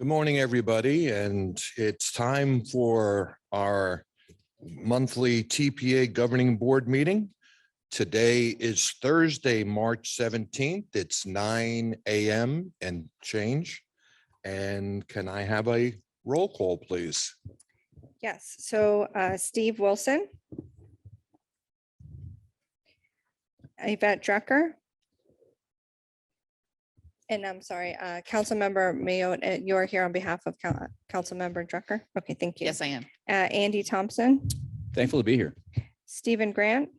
Good morning, everybody, and it's time for our monthly TPA Governing Board meeting. Today is Thursday, March 17th. It's 9 a.m. and change. And can I have a roll call, please? Yes, so Steve Wilson. Yvette Drucker. And I'm sorry, Councilmember Mayo, you're here on behalf of Councilmember Drucker. Okay, thank you. Yes, I am. Andy Thompson, Thankful to be here. Stephen Grant.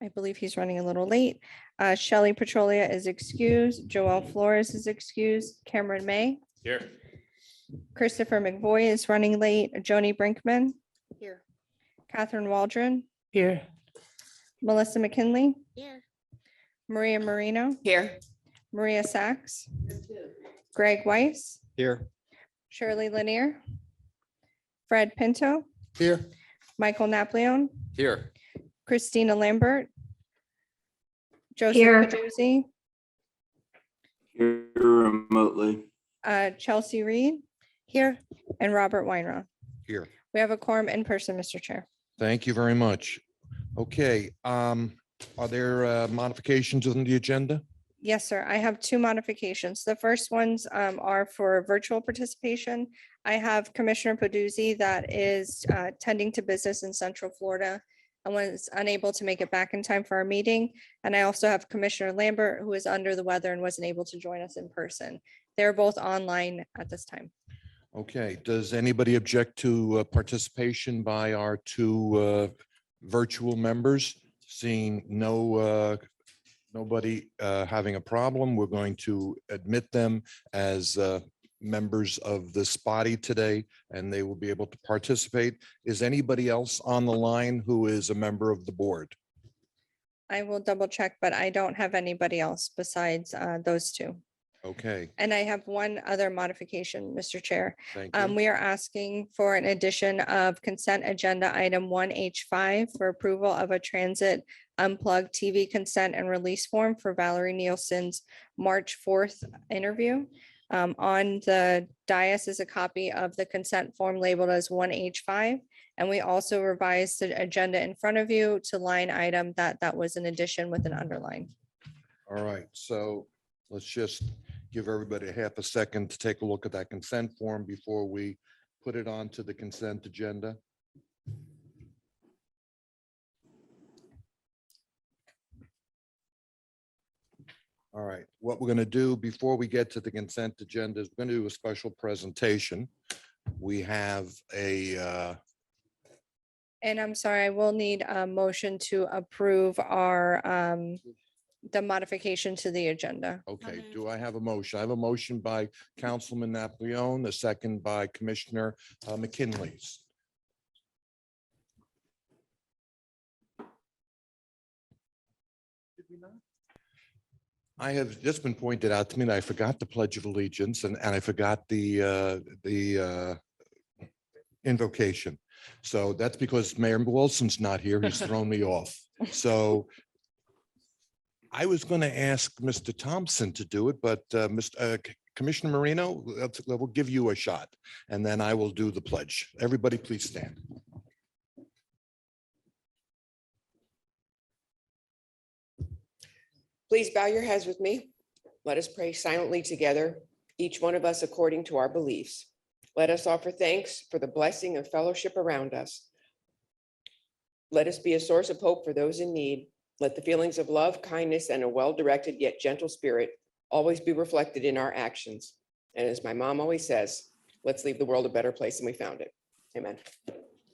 I believe he's running a little late. Shelley Petrolia is excused. Joel Flores is excused. Cameron May. Here. Christopher McVoy is running late. Joni Brinkman. Here. Catherine Waldron. Here. Melissa McKinley. Here. Maria Marino. Here. Maria Sachs. Greg Weiss. Here. Shirley Lanier. Fred Pinto. Here. Michael Napoleon. Here. Christina Lambert. Joseph Here. Peduzzi. Here remotely. Chelsea Reed. Here. And Robert Weinroth. Here. We have a quorum in person, Mr. Chair. Thank you very much. Okay, are there modifications on the agenda? Yes, sir. I have two modifications. The first ones are for virtual participation. I have Commissioner Peduzzi that is tending to business in Central Florida and was unable to make it back in time for our meeting. And I also have Commissioner Lambert, who is under the weather and wasn't able to join us in person. They're both online at this time. Okay, does anybody object to participation by our two virtual members? Seeing nobody having a problem, we're going to admit them as members of this body today, and they will be able to participate. Is anybody else on the line who is a member of the board? I will double check, but I don't have anybody else besides those two. Okay, And I have one other modification, Mr. Chair. thank you. We are asking for an addition of consent agenda item 1H5 for approval of a transit unplugged TV consent and release form for Valerie Nielsen's March 4th interview. On the dais is a copy of the consent form labeled as 1H5. And we also revised the agenda in front of you to line item that was an addition with an underline. All right, so let's just give everybody a half a second to take a look at that consent form before we put it onto the consent agenda. All right, what we're going to do before we get to the consent agenda is we're going to do a special presentation. We have a And I'm sorry, I will need a motion to approve our the modification to the agenda. okay, do I have a motion? I have a motion by Councilman Napoleon, a second by Commissioner McKinley's. I have just been pointed out to me that I forgot the Pledge of Allegiance and I forgot the invocation. So that's because Mayor Wilson's not here. He's thrown me off. So I was going to ask Mr. Thompson to do it, but Commissioner Marino, we'll give you a shot and then I will do the pledge. Everybody, please stand. Please bow your heads with me. Let us pray silently together, each one of us according to our beliefs. Let us offer thanks for the blessing of fellowship around us. Let us be a source of hope for those in need. Let the feelings of love, kindness, and a well-directed yet gentle spirit always be reflected in our actions. And as my mom always says, let's leave the world a better place than we found it. Amen.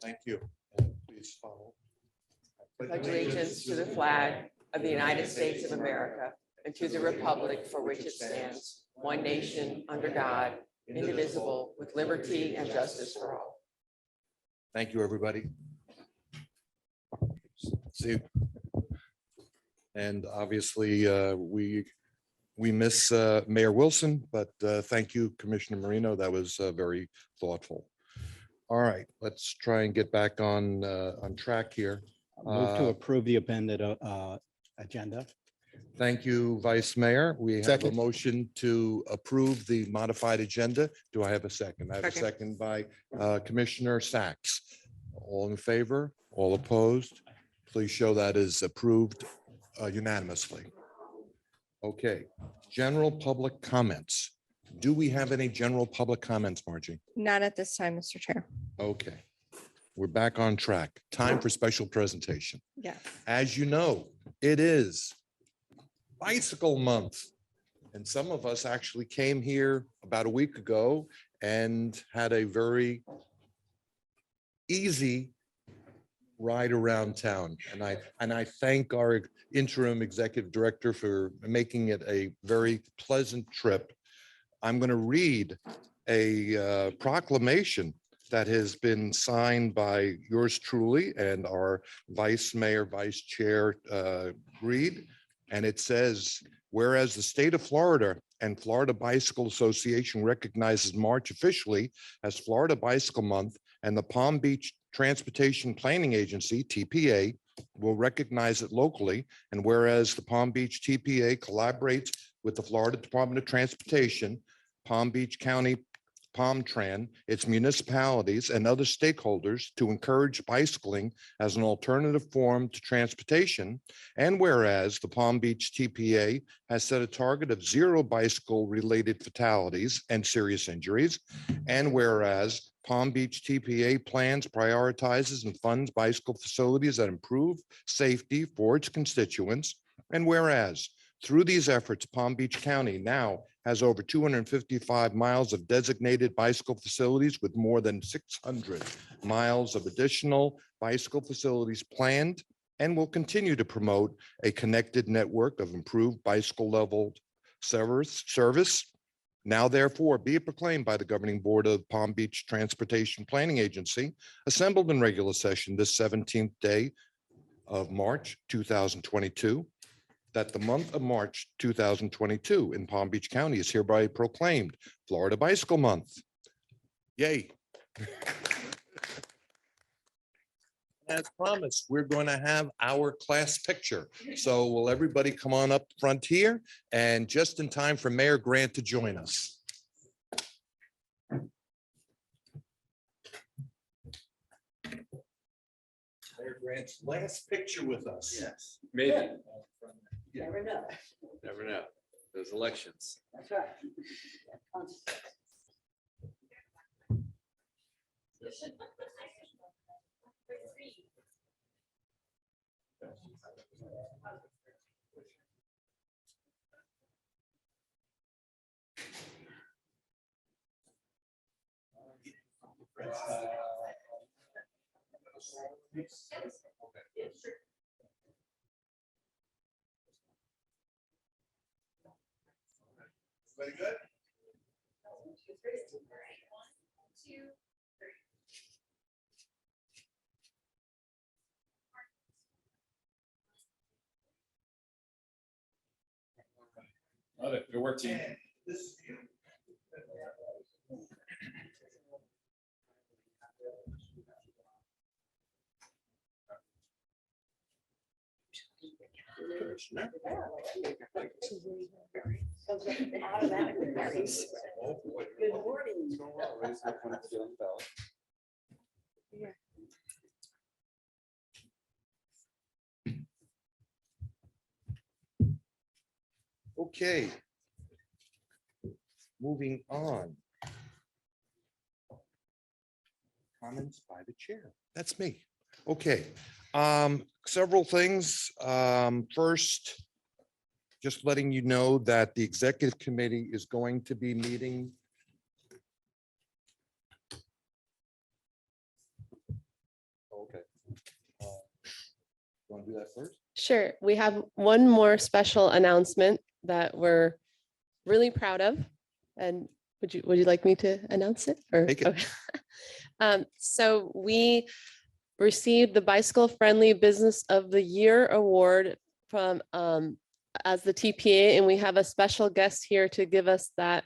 Thank you. And please follow. Pledge allegiance to the flag of the United States of America and to the republic for which it stands, one nation, under God, indivisible, with liberty and justice for all. Thank you, everybody. See, and obviously, we miss Mayor Wilson, but thank you, Commissioner Marino. That was very thoughtful. All right, let's try and get back on track here. Move to approve the appended agenda. Thank you, Vice Mayor. We have a Second. motion to approve the modified agenda. Do I have a second? I have a Second. second by Commissioner Sacks. All in favor? All opposed? Please show that is approved unanimously. Okay, general public comments. Do we have any general public comments, Margie? Not at this time, Mr. Chair. Okay, we're back on track. Time for special presentation. Yes. As you know, it is Bicycle Month. And some of us actually came here about a week ago and had a very easy ride around town. And I thank our interim executive director for making it a very pleasant trip. I'm going to read a proclamation that has been signed by yours truly and our vice mayor, vice chair, Reed. And it says, whereas the state of Florida and Florida Bicycle Association recognizes March officially as Florida Bicycle Month, and the Palm Beach Transportation Planning Agency, TPA, will recognize it locally. And whereas the Palm Beach TPA collaborates with the Florida Department of Transportation, Palm Beach County PalmTran, its municipalities and other stakeholders to encourage bicycling as an alternative form to transportation. And whereas the Palm Beach TPA has set a target of 0 bicycle related fatalities and serious injuries. And whereas Palm Beach TPA plans, prioritizes and funds bicycle facilities that improve safety for its constituents. And whereas through these efforts, Palm Beach County now has over 255 miles of designated bicycle facilities with more than 600 miles of additional bicycle facilities planned, and will continue to promote a connected network of improved bicycle level service. Now therefore be it proclaimed by the governing board of Palm Beach Transportation Planning Agency, assembled in regular session this 17th day of March 2022, that the month of March 2022 in Palm Beach County is hereby proclaimed Florida Bicycle Month. Yay. As promised, we're going to have our class picture. So will everybody come on up front here, and just in time for Mayor Grant to join us. Mayor Grant's last picture with us. Yes, maybe. Never know. Never know. Those elections. That's right. Very good. Love it. Good work, team. Good morning. Okay. Moving on. Comments by the chair. That's me. Okay. Several things. First, just letting you know that the executive committee is going to be meeting. Okay. Want to do that first? Sure. We have one more special announcement that we're really proud of. And would you like me to announce it? Or Take it. okay. So we received the Bicycle Friendly Business of the Year Award from as the TPA, and we have a special guest here to give us that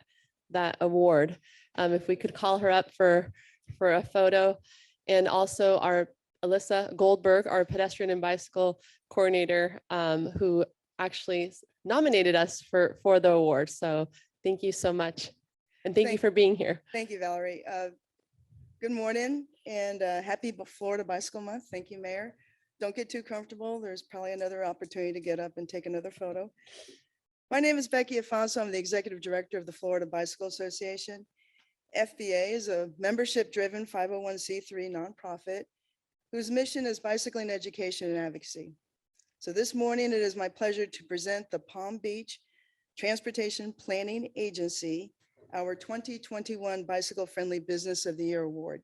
award. If we could call her up for a photo, and also our Alyssa Goldberg, our pedestrian and bicycle coordinator, who actually nominated us for the award. So thank you so much. And thank you Thank- for being here. Thank you, Valerie. Good morning and happy Florida Bicycle Month. Thank you, Mayor. Don't get too comfortable. There's probably another opportunity to get up and take another photo. My name is Becky Afonso. I'm the Executive Director of the Florida Bicycle Association. FBA is a membership-driven 501c3 nonprofit whose mission is bicycling education and advocacy. So this morning, it is my pleasure to present the Palm Beach Transportation Planning Agency our 2021 Bicycle Friendly Business of the Year Award.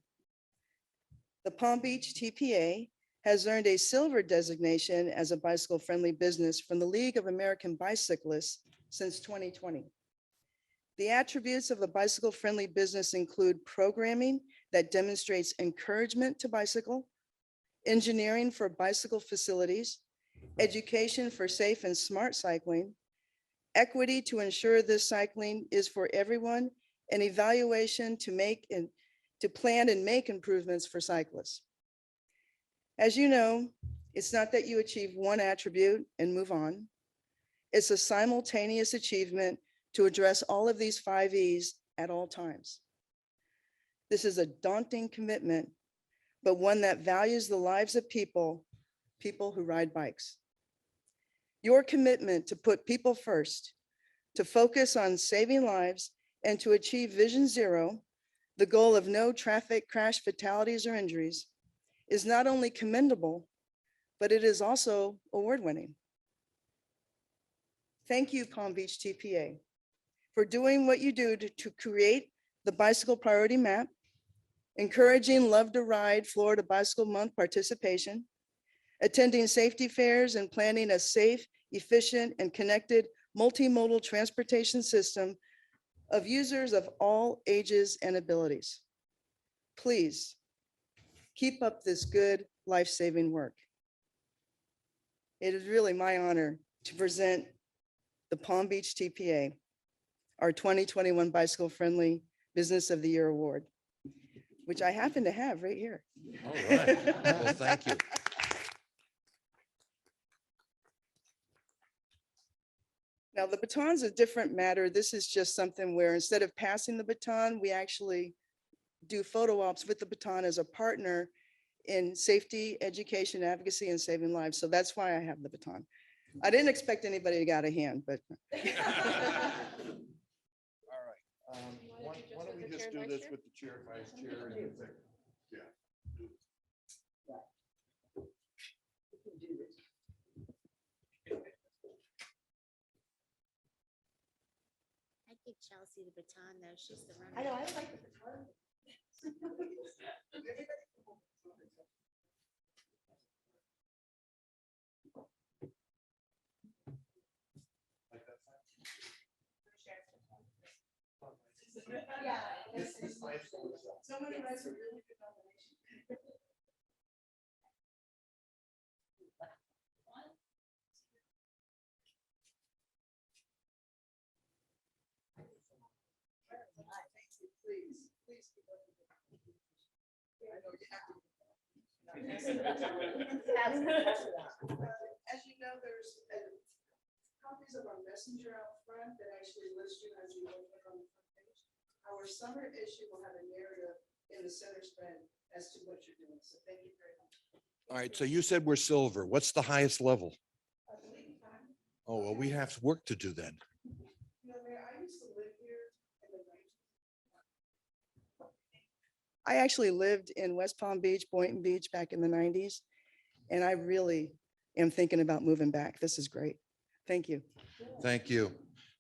The Palm Beach TPA has earned a silver designation as a bicycle friendly business from the League of American Bicyclists since 2020. The attributes of a bicycle friendly business include programming that demonstrates encouragement to bicycle, engineering for bicycle facilities, education for safe and smart cycling, equity to ensure this cycling is for everyone, and evaluation to plan and make improvements for cyclists. As you know, it's not that you achieve one attribute and move on. It's a simultaneous achievement to address all of these 5 E's at all times. This is a daunting commitment, but one that values the lives of people who ride bikes. Your commitment to put people first, to focus on saving lives, and to achieve Vision Zero, the goal of no traffic crash fatalities or injuries, is not only commendable, but it is also award-winning. Thank you, Palm Beach TPA, for doing what you do to create the Bicycle Priority Map, encouraging Love to Ride Florida Bicycle Month participation, attending safety fairs, and planning a safe, efficient, and connected multimodal transportation system of users of all ages and abilities. Please keep up this good life-saving work. It is really my honor to present the Palm Beach TPA, our 2021 Bicycle Friendly Business of the Year Award, which I happen to have right here. All right. Well, thank you. Now, the baton's a different matter. This is just something where instead of passing the baton, we actually do photo ops with the baton as a partner in safety, education, advocacy, and saving lives. So that's why I have the baton. I didn't expect anybody to get out of hand, but. All right. Why don't we just do this with the chair, vice chair? And the thing? Yeah. I give Chelsea the baton though. She's the runner. I know, I like the baton. Yeah. Somebody writes a really good nomination. Please, please keep up with it. I know you have to. As you know, there's copies of our messenger out front that actually list you as you look on the front page. Our summer issue will have a narrative in the center spread as to what you're doing. So thank you very much. All right. So you said we're silver. What's the highest level? I believe time. Oh, well, we have work to do then. You know, Mayor, I used to live here in the 90s. I actually lived in West Palm Beach, Boynton Beach back in the 90s. And I really am thinking about moving back. This is great. Thank you. Thank you.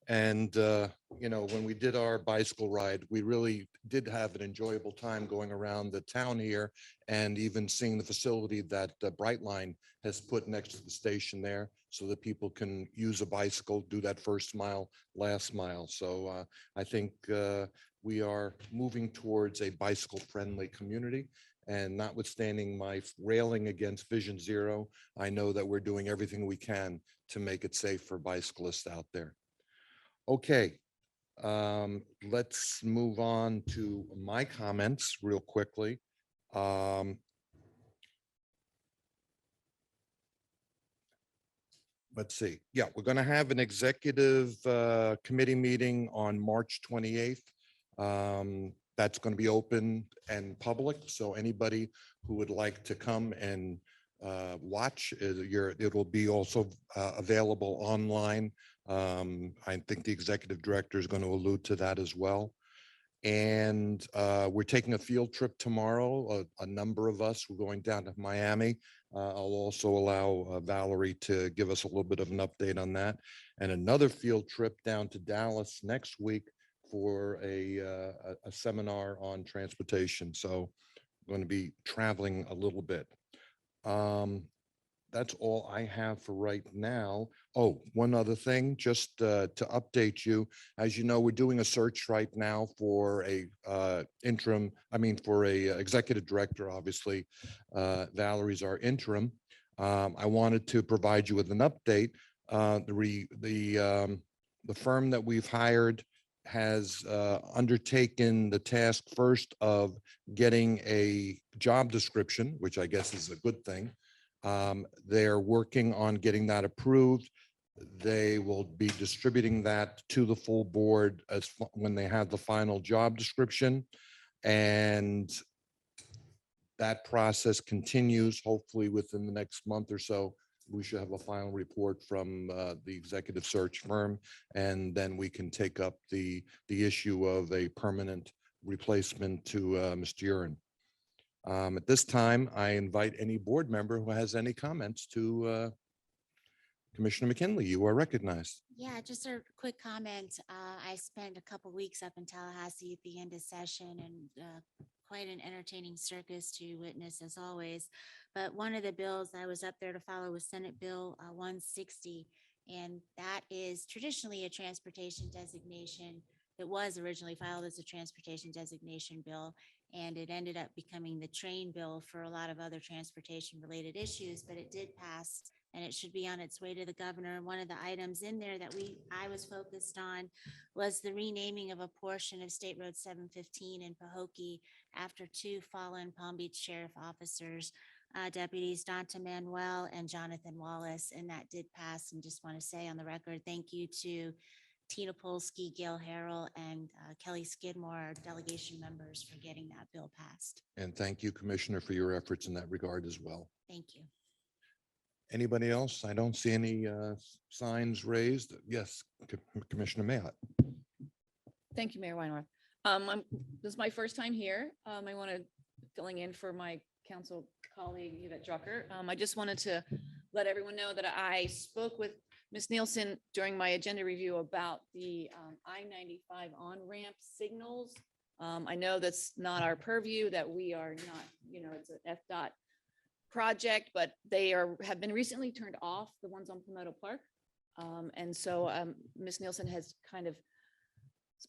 And, you know, when we did our bicycle ride, we really did have an enjoyable time going around the town here and even seeing the facility that Brightline has put next to the station there so that people can use a bicycle, do that first mile, last mile. So I think we are moving towards a bicycle friendly community. And notwithstanding my railing against Vision Zero, I know that we're doing everything we can to make it safe for bicyclists out there. Okay, let's move on to my comments real quickly. let's see. Yeah, we're going to have an executive committee meeting on March 28th. That's going to be open and public. So anybody who would like to come and watch, it'll be also available online. I think the executive director is going to allude to that as well. And we're taking a field trip tomorrow. A number of us, we're going down to Miami. I'll also allow Valerie to give us a little bit of an update on that. And another field trip down to Dallas next week for a seminar on transportation. So I'm going to be traveling a little bit. That's all I have for right now. Oh, one other thing, just to update you, as you know, we're doing a search right now for a for a executive director, obviously. Valerie's our interim. I wanted to provide you with an update. The firm that we've hired has undertaken the task first of getting a job description, which I guess is a good thing. They're working on getting that approved. They will be distributing that to the full board when they have the final job description. And that process continues. Hopefully within the next month or so, we should have a final report from the executive search firm, and then we can take up the issue of a permanent replacement to Mr. Uren. At this time, I invite any board member who has any comments to Commissioner McKinley. You are recognized. Yeah, just a quick comment. I spent a couple weeks up in Tallahassee at the end of session and quite an entertaining circus to witness as always. But one of the bills I was up there to follow was Senate Bill 160. And that is traditionally a transportation designation. It was originally filed as a transportation designation bill, and it ended up becoming the train bill for a lot of other transportation related issues, but it did pass and it should be on its way to the governor. And one of the items in there that I was focused on was the renaming of a portion of State Road 715 in Pahokee after two fallen Palm Beach Sheriff officers, Deputies Donta Manuel and Jonathan Wallace, and that did pass. And just want to say on the record, thank you to Tina Polsky, Gail Harrell, and Kelly Skidmore, our delegation members, for getting that bill passed. And thank you, Commissioner, for your efforts in that regard as well. Thank you. Anybody else? I don't see any signs raised. Yes, Commissioner Mayotte. Thank you, Mayor Weinroth. This is my first time here. I want to filling in for my council colleague Yvette Drucker. I just wanted to let everyone know that I spoke with Ms. Nielsen during my agenda review about the I-95 on-ramp signals. I know that's not our purview, that we are not, it's an FDOT project, but they have been recently turned off, the ones on Palmetto Park. And so Ms. Nielsen has kind of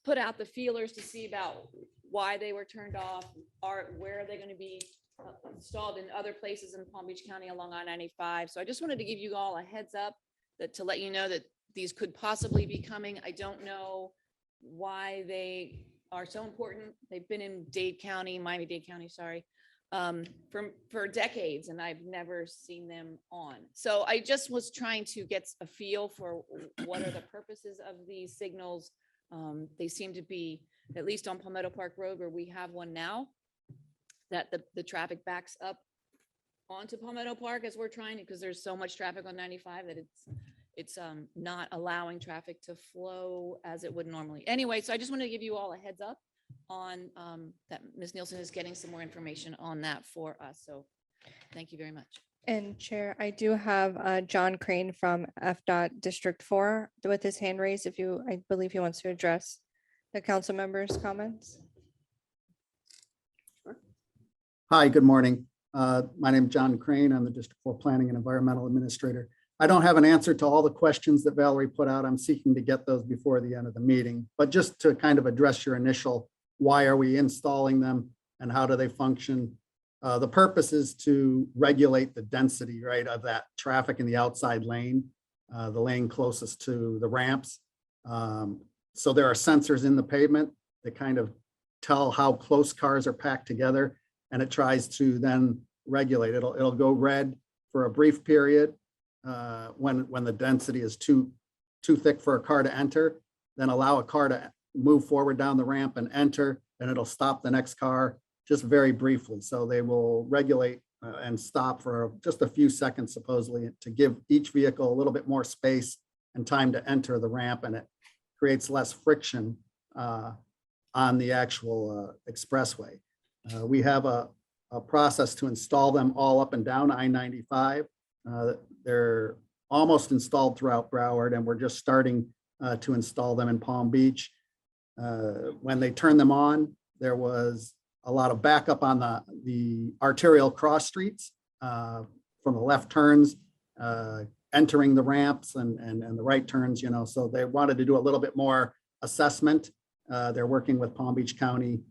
put out the feelers to see about why they were turned off, where are they going to be installed in other places in Palm Beach County along I-95. So I just wanted to give you all a heads up to let you know that these could possibly be coming. I don't know why they are so important. They've been in Miami-Dade County, sorry, for decades, and I've never seen them on. So I just was trying to get a feel for what are the purposes of these signals. They seem to be, at least on Palmetto Park Road, where we have one now, that the traffic backs up onto Palmetto Park as we're trying to, because there's so much traffic on 95 that it's not allowing traffic to flow as it would normally. Anyway, so I just wanted to give you all a heads up on that Ms. Nielsen is getting some more information on that for us. So thank you very much. And Chair, I do have John Crane from FDOT District 4 with his hand raised. I believe he wants to address the council members' comments. Hi, good morning. My name is John Crane. I'm the District 4 Planning and Environmental Administrator. I don't have an answer to all the questions that Valerie put out. I'm seeking to get those before the end of the meeting. But just to kind of address your initial, why are we installing them and how do they function? The purpose is to regulate the density, right, of that traffic in the outside lane, the lane closest to the ramps. So there are sensors in the pavement that kind of tell how close cars are packed together, and it tries to then regulate. It'll go red for a brief period, when the density is too thick for a car to enter, then allow a car to move forward down the ramp and enter, and it'll stop the next car just very briefly. So they will regulate and stop for just a few seconds supposedly to give each vehicle a little bit more space and time to enter the ramp, and it creates less friction on the actual expressway. We have a process to install them all up and down I-95. They're almost installed throughout Broward, and we're just starting to install them in Palm Beach. When they turned them on, there was a lot of backup on the arterial cross streets from the left turns, entering the ramps and the right turns, so they wanted to do a little bit more assessment. They're working with Palm Beach County,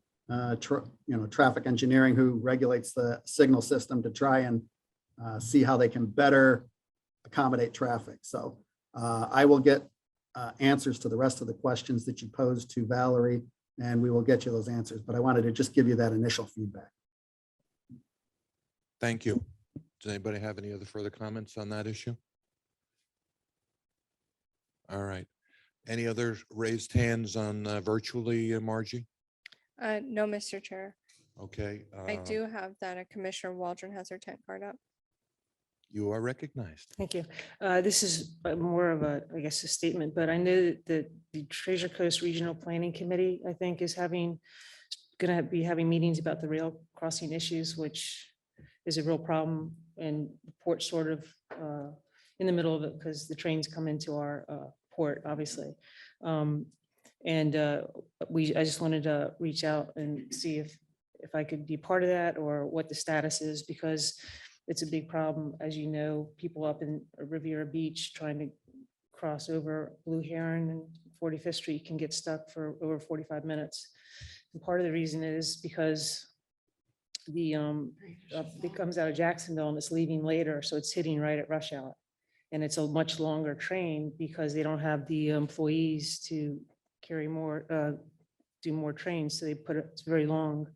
traffic engineering, who regulates the signal system, to try and see how they can better accommodate traffic. So I will get answers to the rest of the questions that you posed to Valerie, and we will get you those answers. But I wanted to just give you that initial feedback. Thank you. Does anybody have any other further comments on that issue? All right. Any other raised hands on virtually, Margie? No, Mr. Chair. Okay. I do have that Commissioner Waldron has her 10 card up. You are recognized. Thank you. This is more of a, I guess, a statement, but I know that the Treasure Coast Regional Planning Committee, I think, is going to be having meetings about the rail crossing issues, which is a real problem, and the port sort of in the middle of it because the trains come into our port, obviously. I just wanted to reach out and see if I could be part of that or what the status is, because it's a big problem. As you know, people up in Riviera Beach trying to cross over Blue Heron and 45th Street can get stuck for over 45 minutes. And part of the reason is because it comes out of Jacksonville and it's leaving later, so it's hitting right at rush hour. And it's a much longer train because they don't have the employees to carry more, do more trains. So they put it's very long.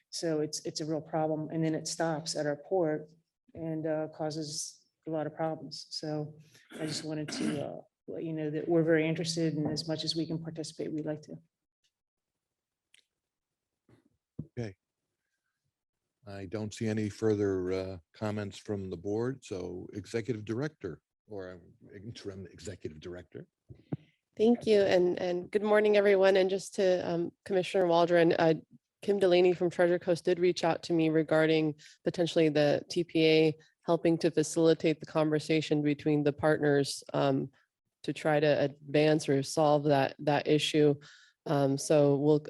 So it's a real problem. And then it stops at our port and causes a lot of problems. So I just wanted to let you know that we're very interested, in as much as we can participate, we'd like to. Okay. I don't see any further comments from the board. So Executive Director or Interim Executive Director. Thank you, and good morning, everyone. And just to Commissioner Waldron, Kim Delaney from Treasure Coast did reach out to me regarding potentially the TPA helping to facilitate the conversation between the partners to try to advance or solve that issue. So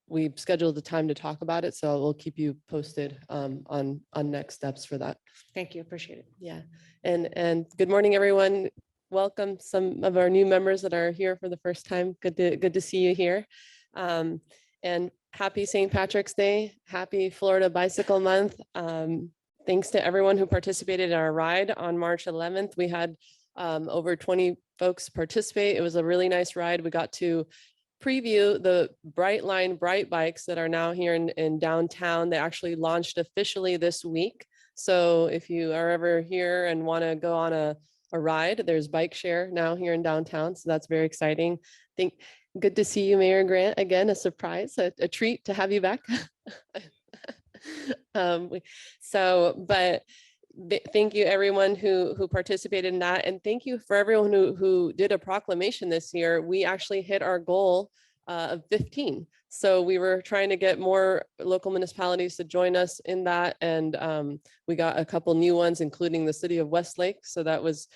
we've scheduled the time to talk about it, so we'll keep you posted on next steps for that. Thank you, appreciate it. Yeah, and good morning, everyone. Welcome some of our new members that are here for the first time. Good to see you here. And happy St. Patrick's Day. Happy Florida Bicycle Month. Thanks to everyone who participated in our ride on March 11th. We had over 20 folks participate. It was a really nice ride. We got to preview the Brightline Bright Bikes that are now here in downtown. They actually launched officially this week. So if you are ever here and want to go on a ride, there's bike share now here in downtown. So that's very exciting. Good to see you, Mayor Grant. Again, a surprise, a treat to have you back. Thank you everyone who participated in that. And thank you for everyone who did a proclamation this year. We actually hit our goal of 15. So we were trying to get more local municipalities to join us in that. And we got a couple new ones, including the city of Westlake. So that was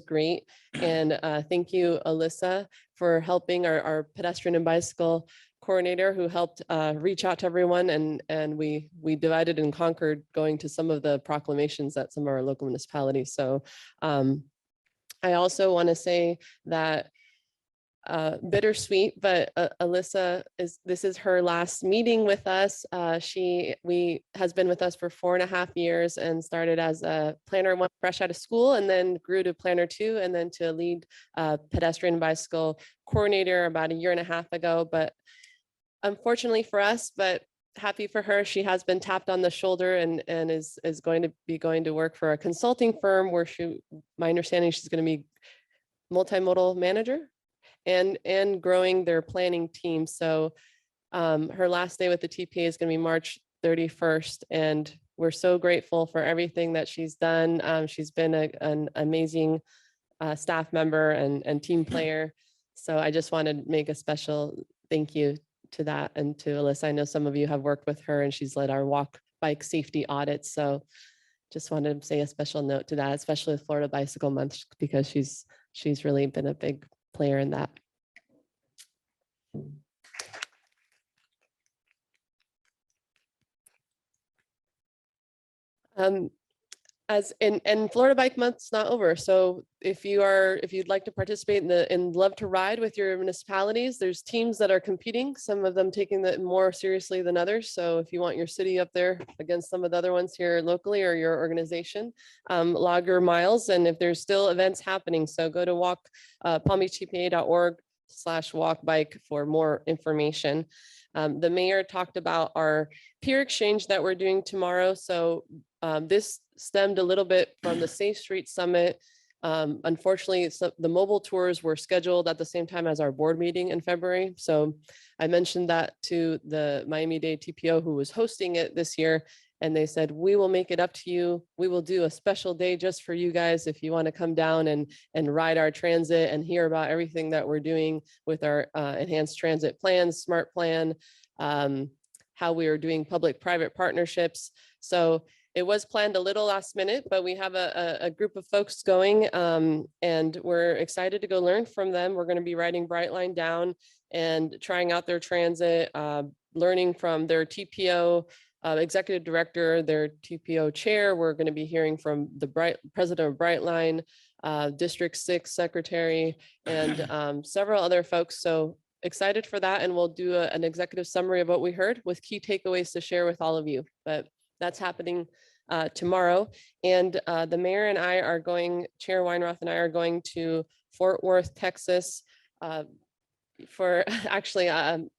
great. And thank you, Alyssa, for helping our pedestrian and bicycle coordinator who helped reach out to everyone. And we divided and conquered going to some of the proclamations at some of our local municipalities. So I also want to say that bittersweet, but Alyssa this is her last meeting with us. She has been with us for 4.5 years and started as a planner one fresh out of school, and then grew to planner 2, and then to lead pedestrian bicycle coordinator about 1.5 years ago. But unfortunately for us, but happy for her. She has been tapped on the shoulder and is going to be going to work for a consulting firm where my understanding, she's going to be multimodal manager and growing their planning team. So her last day with the TPA is going to be March 31st. And we're so grateful for everything that she's done. She's been an amazing staff member and team player. So I just want to make a special thank you to that and to Alyssa. I know some of you have worked with her and she's led our walk bike safety audits. So just wanted to say a special note to that, especially with Florida Bicycle Month, because she's really been a big player in that. And Florida Bike Month's not over. So if you'd like to participate in Love to Ride with your municipalities, there's teams that are competing, some of them taking that more seriously than others. So if you want your city up there against some of the other ones here locally or your organization, log your miles. And if there's still events happening, so go to palmbeachtpa.org/walk-bike for more information. The mayor talked about our peer exchange that we're doing tomorrow. So this stemmed a little bit from the Safe Street Summit. Unfortunately, the mobile tours were scheduled at the same time as our board meeting in February. So I mentioned that to the Miami-Dade TPO who was hosting it this year. And they said, we will make it up to you. We will do a special day just for you guys if you want to come down and ride our transit and hear about everything that we're doing with our enhanced transit plans, smart plan, how we are doing public-private partnerships. So it was planned a little last minute, but we have a group of folks going and we're excited to go learn from them. We're going to be riding Brightline down and trying out their transit, learning from their TPO executive director, their TPO chair. We're going to be hearing from the president of Brightline, District 6 secretary, and several other folks. So excited for that. And we'll do an executive summary of what we heard with key takeaways to share with all of you. But that's happening tomorrow. And the mayor and I are going, Chair Weinroth and I are going to Fort Worth, Texas for actually on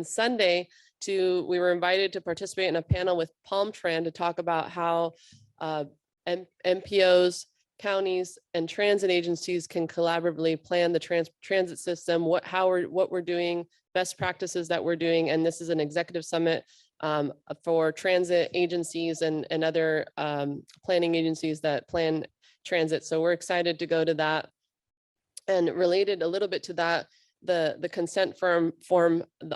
Sunday we were invited to participate in a panel with Palmtran to talk about how MPOs, counties, and transit agencies can collaboratively plan the transit system, what we're doing, best practices that we're doing. And this is an executive summit for transit agencies and other planning agencies that plan transit. So we're excited to go to that. And related a little bit to that, the consent form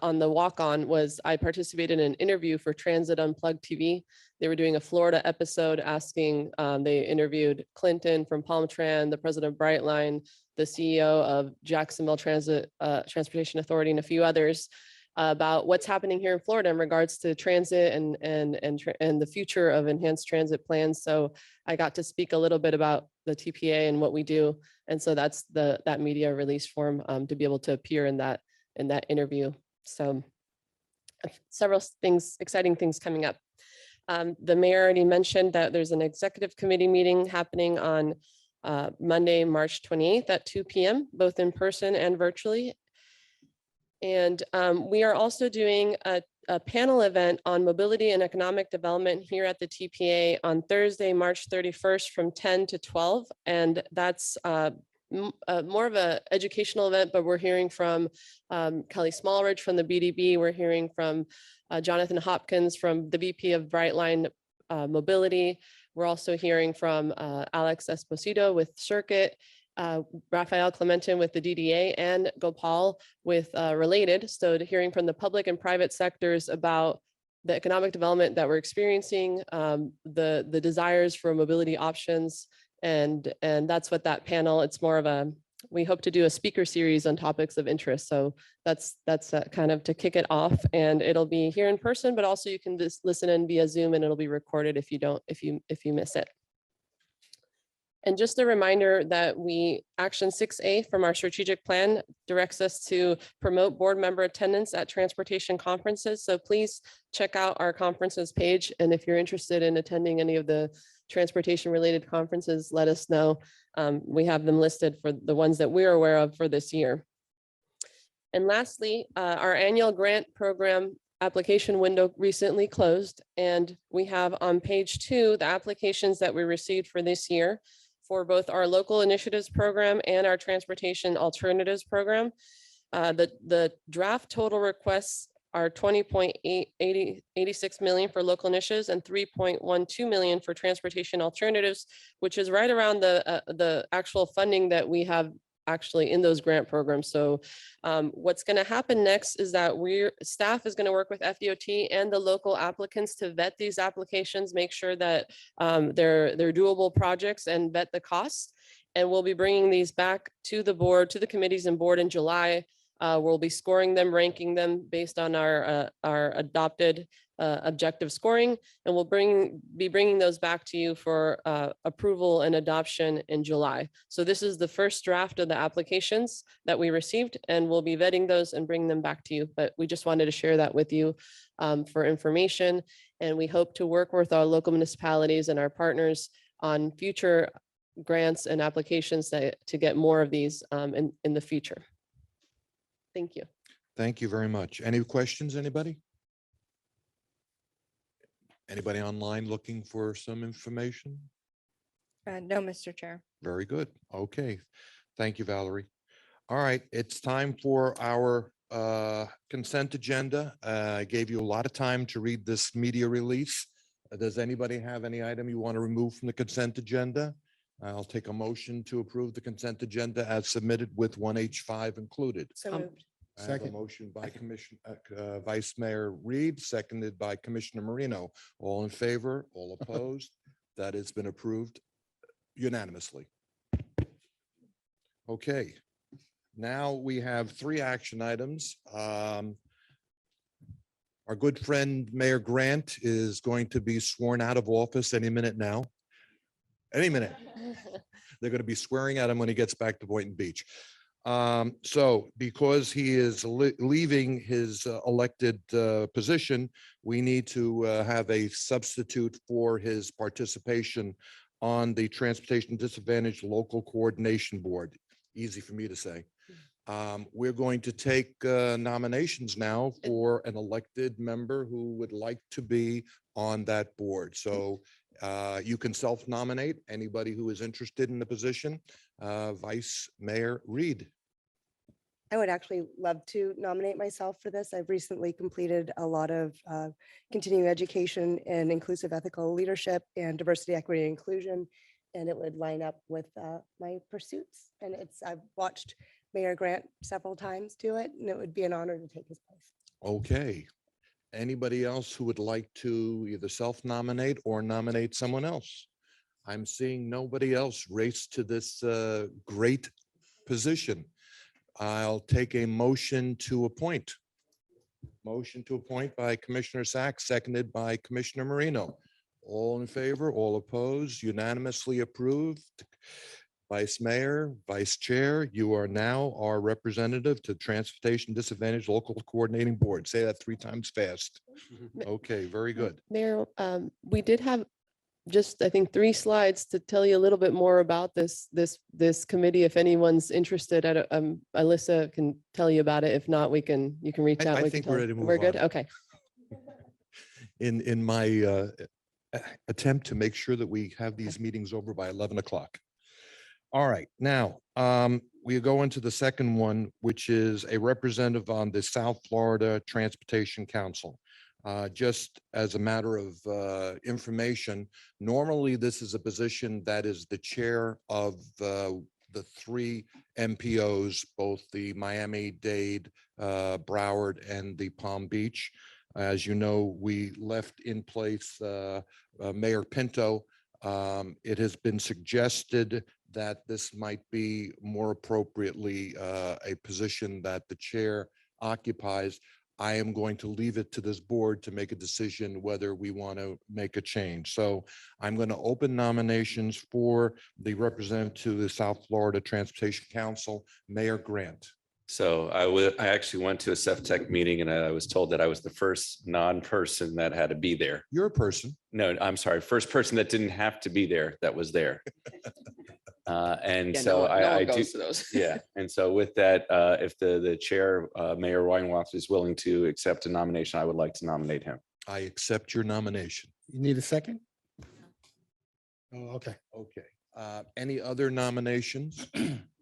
on the walk-on was I participated in an interview for Transit Unplugged TV. They were doing a Florida episode asking, they interviewed Clinton from Palmtran, the president of Brightline, the CEO of Jacksonville Transportation Authority, and a few others about what's happening here in Florida in regards to transit and the future of enhanced transit plans. So I got to speak a little bit about the TPA and what we do. And so that's that media release form to be able to appear in that interview. So several things, exciting things coming up. The mayor already mentioned that there's an executive committee meeting happening on Monday, March 28th at 2 p.m., both in person and virtually. And we are also doing a panel event on mobility and economic development here at the TPA on Thursday, March 31st from 10 to 12. And that's more of an educational event, but we're hearing from Kelly Smallridge from the BDB. We're hearing from Jonathan Hopkins from the VP of Brightline Mobility. We're also hearing from Alex Esposito with Circuit, Rafael Clementin with the DDA, and Gopal with Related. So hearing from the public and private sectors about the economic development that we're experiencing, the desires for mobility options, and that's what that panel, it's more of a, we hope to do a speaker series on topics of interest. So that's kind of to kick it off, and it'll be here in person, but also you can just listen in via Zoom, and it'll be recorded if you miss it. And just a reminder that Action 6A from our strategic plan directs us to promote board member attendance at transportation conferences. So please check out our conferences page. And if you're interested in attending any of the transportation related conferences, let us know. We have them listed for the ones that we're aware of for this year. And lastly, our annual grant program application window recently closed, and we have on page 2 the applications that we received for this year for both our local initiatives program and our transportation alternatives program. The draft total requests are 20.86 million for local initiatives and 3.12 million for transportation alternatives, which is right around the actual funding that we have actually in those grant programs. So what's going to happen next is that staff is going to work with FDOT and the local applicants to vet these applications, make sure that they're doable projects and vet the costs. And we'll be bringing these back to the board, to the committees and board in July. We'll be scoring them, ranking them based on our adopted objective scoring, and we'll be bringing those back to you for approval and adoption in July. So this is the first draft of the applications that we received, and we'll be vetting those and bring them back to you. But we just wanted to share that with you for information, and we hope to work with our local municipalities and our partners on future grants and applications to get more of these in the future. Thank you. Thank you very much. Any questions, anybody? Anybody online looking for some information? No, Mr. Chair. Very good. Okay. Thank you, Valerie. All right, it's time for our consent agenda. I gave you a lot of time to read this media release. Does anybody have any item you want to remove from the consent agenda? I'll take a motion to approve the consent agenda as submitted with 1H5 included. So moved. I have a Second. motion by Vice Mayor Reed, seconded by Commissioner Marino. All in favor, all opposed? That has been approved unanimously. Okay, now we have 3 action items. Our good friend Mayor Grant is going to be sworn out of office any minute now. Any minute. They're going to be swearing at him when he gets back to Boynton Beach. So because he is leaving his elected position, we need to have a substitute for his participation on the Transportation Disadvantaged Local Coordination Board. Easy for me to say. We're going to take nominations now for an elected member who would like to be on that board. So you can self-nominate anybody who is interested in the position. Vice Mayor Reed. I would actually love to nominate myself for this. I've recently completed a lot of continuing education in inclusive ethical leadership and diversity, equity, and inclusion, and it would line up with my pursuits. And I've watched Mayor Grant several times do it, and it would be an honor to take his place. Okay. Anybody else who would like to either self-nominate or nominate someone else? I'm seeing nobody else race to this great position. I'll take a motion to appoint. Motion to appoint by Commissioner Sacks, seconded by Commissioner Marino. All in favor, all opposed, unanimously approved. Vice Mayor, Vice Chair, you are now our representative to Transportation Disadvantaged Local Coordinating Board. Say that 3 times fast. Okay, very good. Mayor, we did have just, I think, 3 slides to tell you a little bit more about this committee. If anyone's interested, Alyssa can tell you about it. If not, you can reach out. I We think can we're tell- ready to move We're good? on. Okay. In my attempt to make sure that we have these meetings over by 11 o'clock. All right, now we go into the second one, which is a representative on the South Florida Transportation Council. Just as a matter of information, normally this is a position that is the chair of the 3 MPOs, both the Miami-Dade, Broward, and the Palm Beach. As you know, we left in place Mayor Pinto. It has been suggested that this might be more appropriately a position that the chair occupies. I am going to leave it to this board to make a decision whether we want to make a change. So I'm going to open nominations for the representative to the South Florida Transportation Council, Mayor Grant. So I actually went to a CEFTEC meeting and I was told that I was the first non-person that had to be there. You're a person. No, I'm sorry, first person that didn't have to be there that was there. And Yeah, so no I one do. goes to those. Yeah, and so with that, if the chair, Mayor Weinroth, is willing to accept a nomination, I would like to nominate him. I accept your nomination. You need a second? Oh, okay. Okay. Any other nominations?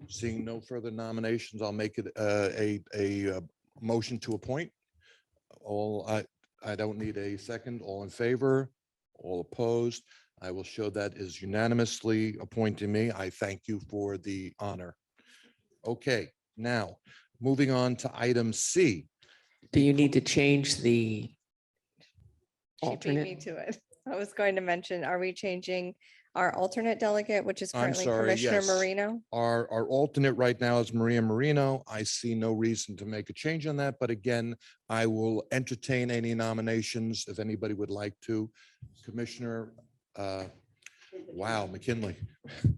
Seeing no further nominations, I'll make it a motion to appoint. I don't need a second. All in favor? All opposed? I will show that is unanimously appointing me. I thank you for the honor. Okay, now, moving on to item C. Do you need to change the She beat me alternate? to it. I was going to mention, are we changing our alternate delegate, which is I'm currently sorry, Commissioner yes. Marino? Our alternate right now is Maria Marino. I see no reason to make a change on that, but again, I will entertain any nominations if anybody would like to. Commissioner, wow, McKinley.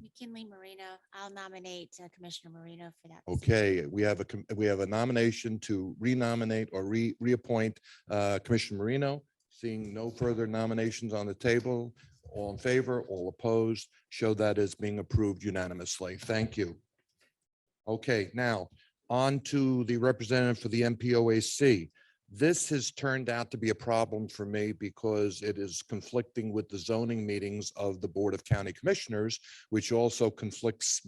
McKinley Marino, I'll nominate Commissioner Marino for that. Okay, we have a nomination to renominate or reappoint Commissioner Marino. Seeing no further nominations on the table, all in favor, all opposed, show that as being approved unanimously. Thank you. Okay, now on to the representative for the MPOAC. This has turned out to be a problem for me because it is conflicting with the zoning meetings of the Board of County Commissioners, which also conflicts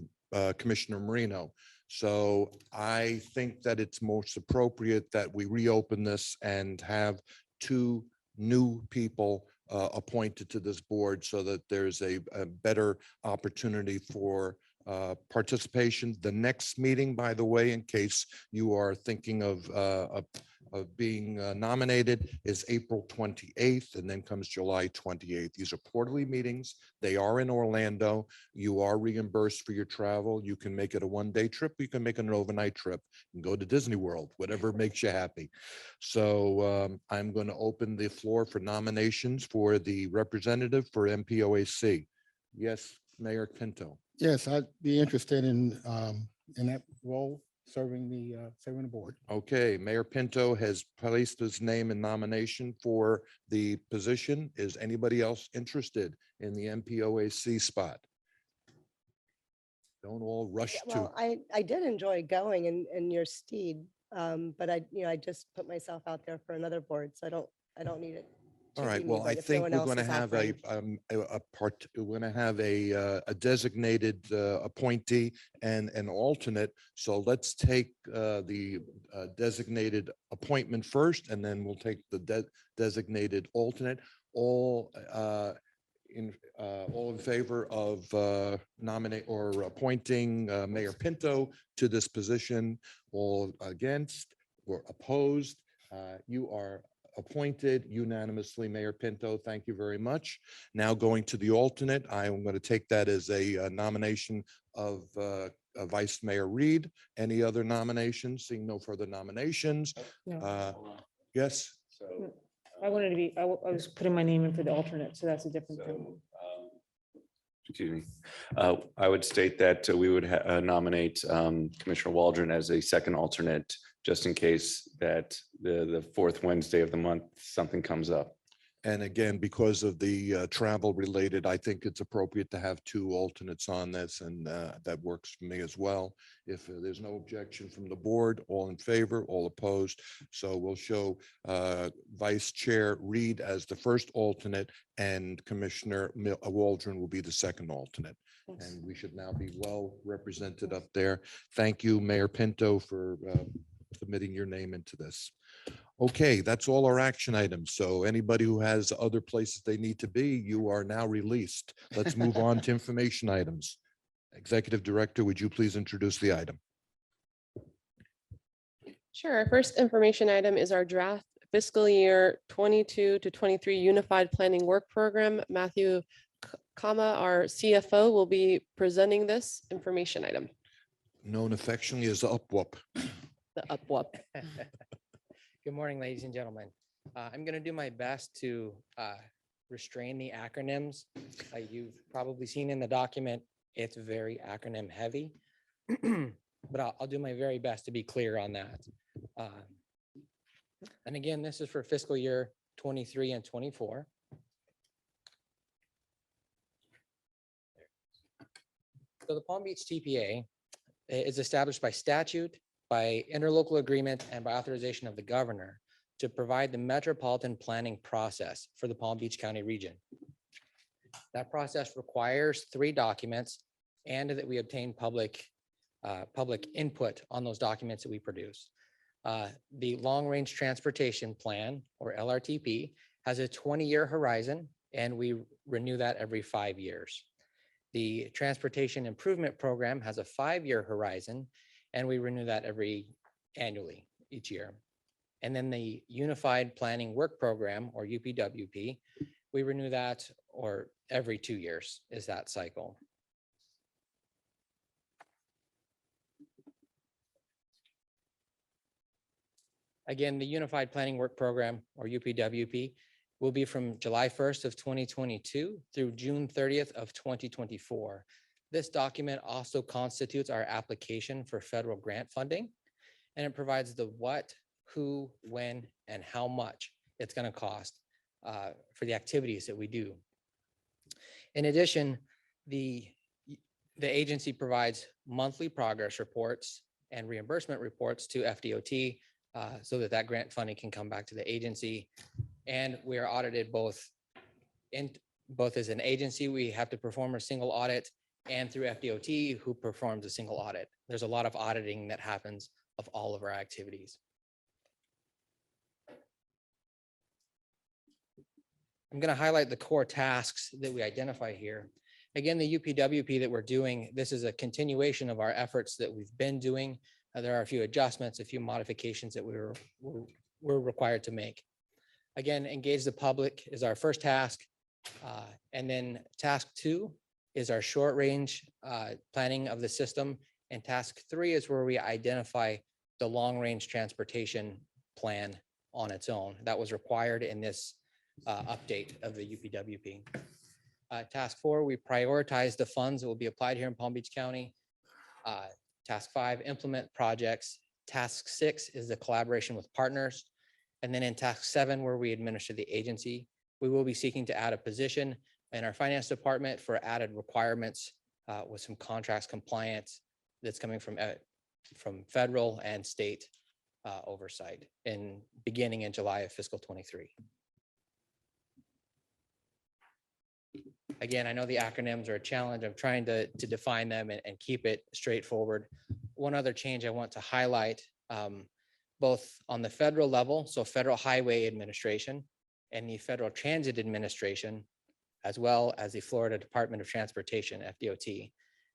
Commissioner Marino. So I think that it's most appropriate that we reopen this and have two new people appointed to this board so that there's a better opportunity for participation. The next meeting, by the way, in case you are thinking of being nominated, is April 28th, and then comes July 28th. These are quarterly meetings. They are in Orlando. You are reimbursed for your travel. You can make it a one-day trip. You can make it an overnight trip and go to Disney World, whatever makes you happy. So I'm going to open the floor for nominations for the representative for MPOAC. Yes, Mayor Pinto. Yes, I'd be interested in that role, serving the board. Okay, Mayor Pinto has placed his name in nomination for the position. Is anybody else interested in the MPOAC spot? Don't all rush to. Well, I did enjoy going in your steed, but I just put myself out there for another board, so I don't need it. All to right, be me, well, I but if no think one we're else going to is have offering- we're going to have a designated appointee and an alternate. So let's take the designated appointment first, and then we'll take the designated alternate. All in favor of nominate or appointing Mayor Pinto to this position? All against or opposed? You are appointed unanimously, Mayor Pinto. Thank you very much. Now going to the alternate, I am going to take that as a nomination of Vice Mayor Reed. Any other nominations? Seeing no further nominations. No. Yes. So, I wanted to be, I was putting my name in for the alternate, so that's a different thing. excuse me, I would state that we would nominate Commissioner Waldron as a second alternate, just in case that the fourth Wednesday of the month, something comes up. And again, because of the travel related, I think it's appropriate to have two alternates on this, and that works for me as well. If there's no objection from the board, all in favor, all opposed. So we'll show Vice Chair Reed as the first alternate, and Commissioner Waldron will be the second alternate. And we should now be well represented up there. Thank you, Mayor Pinto, for submitting your name into this. Okay, that's all our action items. So anybody who has other places they need to be, you are now released. Let's move on to information items. Executive Director, would you please introduce the item? Sure. Our first information item is our draft fiscal year 22 to 23 Unified Planning Work Program. Matthew Kama, our CFO, will be presenting this information item. Known affectionately as UPWUP. The UPWUP. Good morning, ladies and gentlemen. I'm going to do my best to restrain the acronyms. You've probably seen in the document, it's very acronym heavy, but I'll do my very best to be clear on that. And again, this is for fiscal year 23 and 24. So the Palm Beach TPA is established by statute, by interlocal agreement, and by authorization of the governor to provide the metropolitan planning process for the Palm Beach County region. That process requires 3 documents and that we obtain public input on those documents that we produce. The Long Range Transportation Plan, or LRTP, has a 20-year horizon, and we renew that every 5 years. The Transportation Improvement Program has a 5-year horizon, and we renew that annually each year. And then the Unified Planning Work Program, or UPWP, we renew that or every 2 years is that cycle. Again, the Unified Planning Work Program, or UPWP, will be from July 1st of 2022 through June 30th of 2024. This document also constitutes our application for federal grant funding, and it provides the what, who, when, and how much it's going to cost for the activities that we do. In addition, the agency provides monthly progress reports and reimbursement reports to FDOT so that grant funding can come back to the agency. And we are audited both as an agency, we have to perform a single audit, and through FDOT, who performs a single audit. There's a lot of auditing that happens of all of our activities. I'm going to highlight the core tasks that we identify here. Again, the UPWP that we're doing, this is a continuation of our efforts that we've been doing. There are a few adjustments, a few modifications that we're required to make. Again, engage the public is our first task. And then task 2 is our short range planning of the system. And task 3 is where we identify the long range transportation plan on its own. That was required in this update of the UPWP. Task 4, we prioritize the funds that will be applied here in Palm Beach County. Task 5, implement projects. Task 6 is the collaboration with partners. And then in task 7, where we administer the agency, we will be seeking to add a position in our finance department for added requirements with some contracts compliance that's coming from federal and state oversight beginning in July of fiscal 23. Again, I know the acronyms are a challenge. I'm trying to define them and keep it straightforward. One other change I want to highlight, both on the federal level, so Federal Highway Administration and the Federal Transit Administration, as well as the Florida Department of Transportation, FDOT,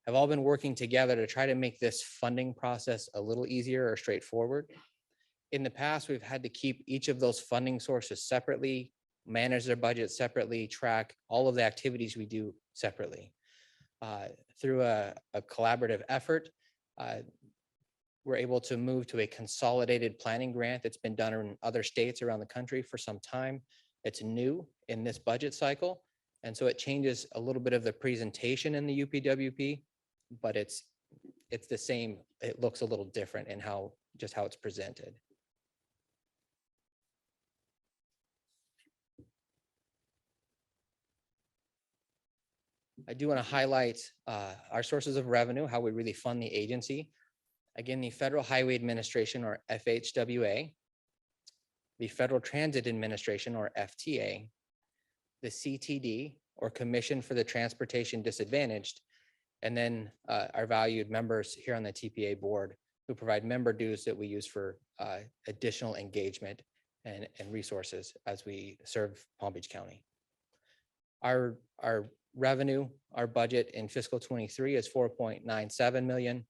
have all been working together to try to make this funding process a little easier or straightforward. In the past, we've had to keep each of those funding sources separately, manage their budget separately, track all of the activities we do separately. Through a collaborative effort, we're able to move to a consolidated planning grant that's been done in other states around the country for some time. It's new in this budget cycle. And so it changes a little bit of the presentation in the UPWP, but it's the same. It looks a little different in just how it's presented. I do want to highlight our sources of revenue, how we really fund the agency. Again, the Federal Highway Administration, or FHWA, the Federal Transit Administration, or FTA, the CTD, or Commission for the Transportation Disadvantaged, and then our valued members here on the TPA board who provide member dues that we use for additional engagement and resources as we serve Palm Beach County. Our revenue, our budget in fiscal 23 is 4.97 million,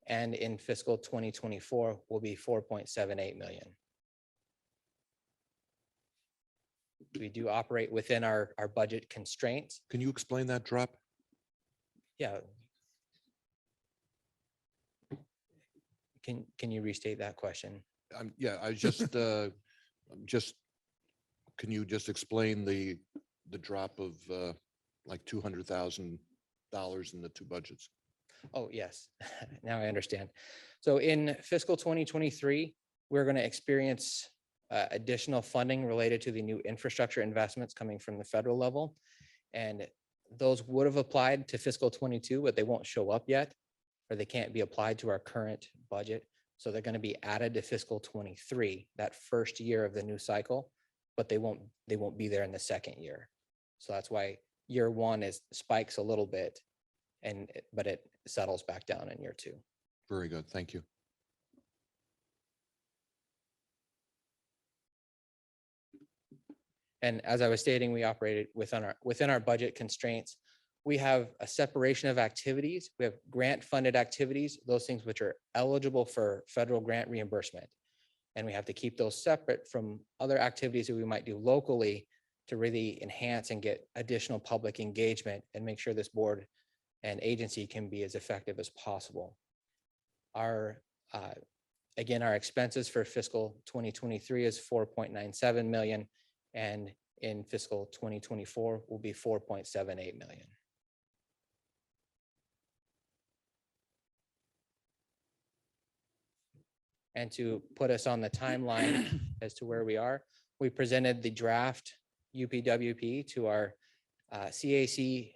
and in fiscal 2024 will be 4.78 million. We do operate within our budget constraints. Can you explain that drop? Yeah. Can you restate that question? Yeah, I just, can you just explain the drop of like $200,000 in the two budgets? Oh, yes. Now I understand. So in fiscal 2023, we're going to experience additional funding related to the new infrastructure investments coming from the federal level. And those would have applied to fiscal 22, but they won't show up yet, or they can't be applied to our current budget. So they're going to be added to fiscal 23, that first year of the new cycle, but they won't be there in the second year. So that's why year one spikes a little bit, but it settles back down in year two. Very good. Thank you. And as I was stating, we operated within our budget constraints. We have a separation of activities. We have grant funded activities, those things which are eligible for federal grant reimbursement. And we have to keep those separate from other activities that we might do locally to really enhance and get additional public engagement and make sure this board and agency can be as effective as possible. Again, our expenses for fiscal 2023 is 4.97 million, and in fiscal 2024 will be 4.78 million. And to put us on the timeline as to where we are, we presented the draft UPWP to our CAC,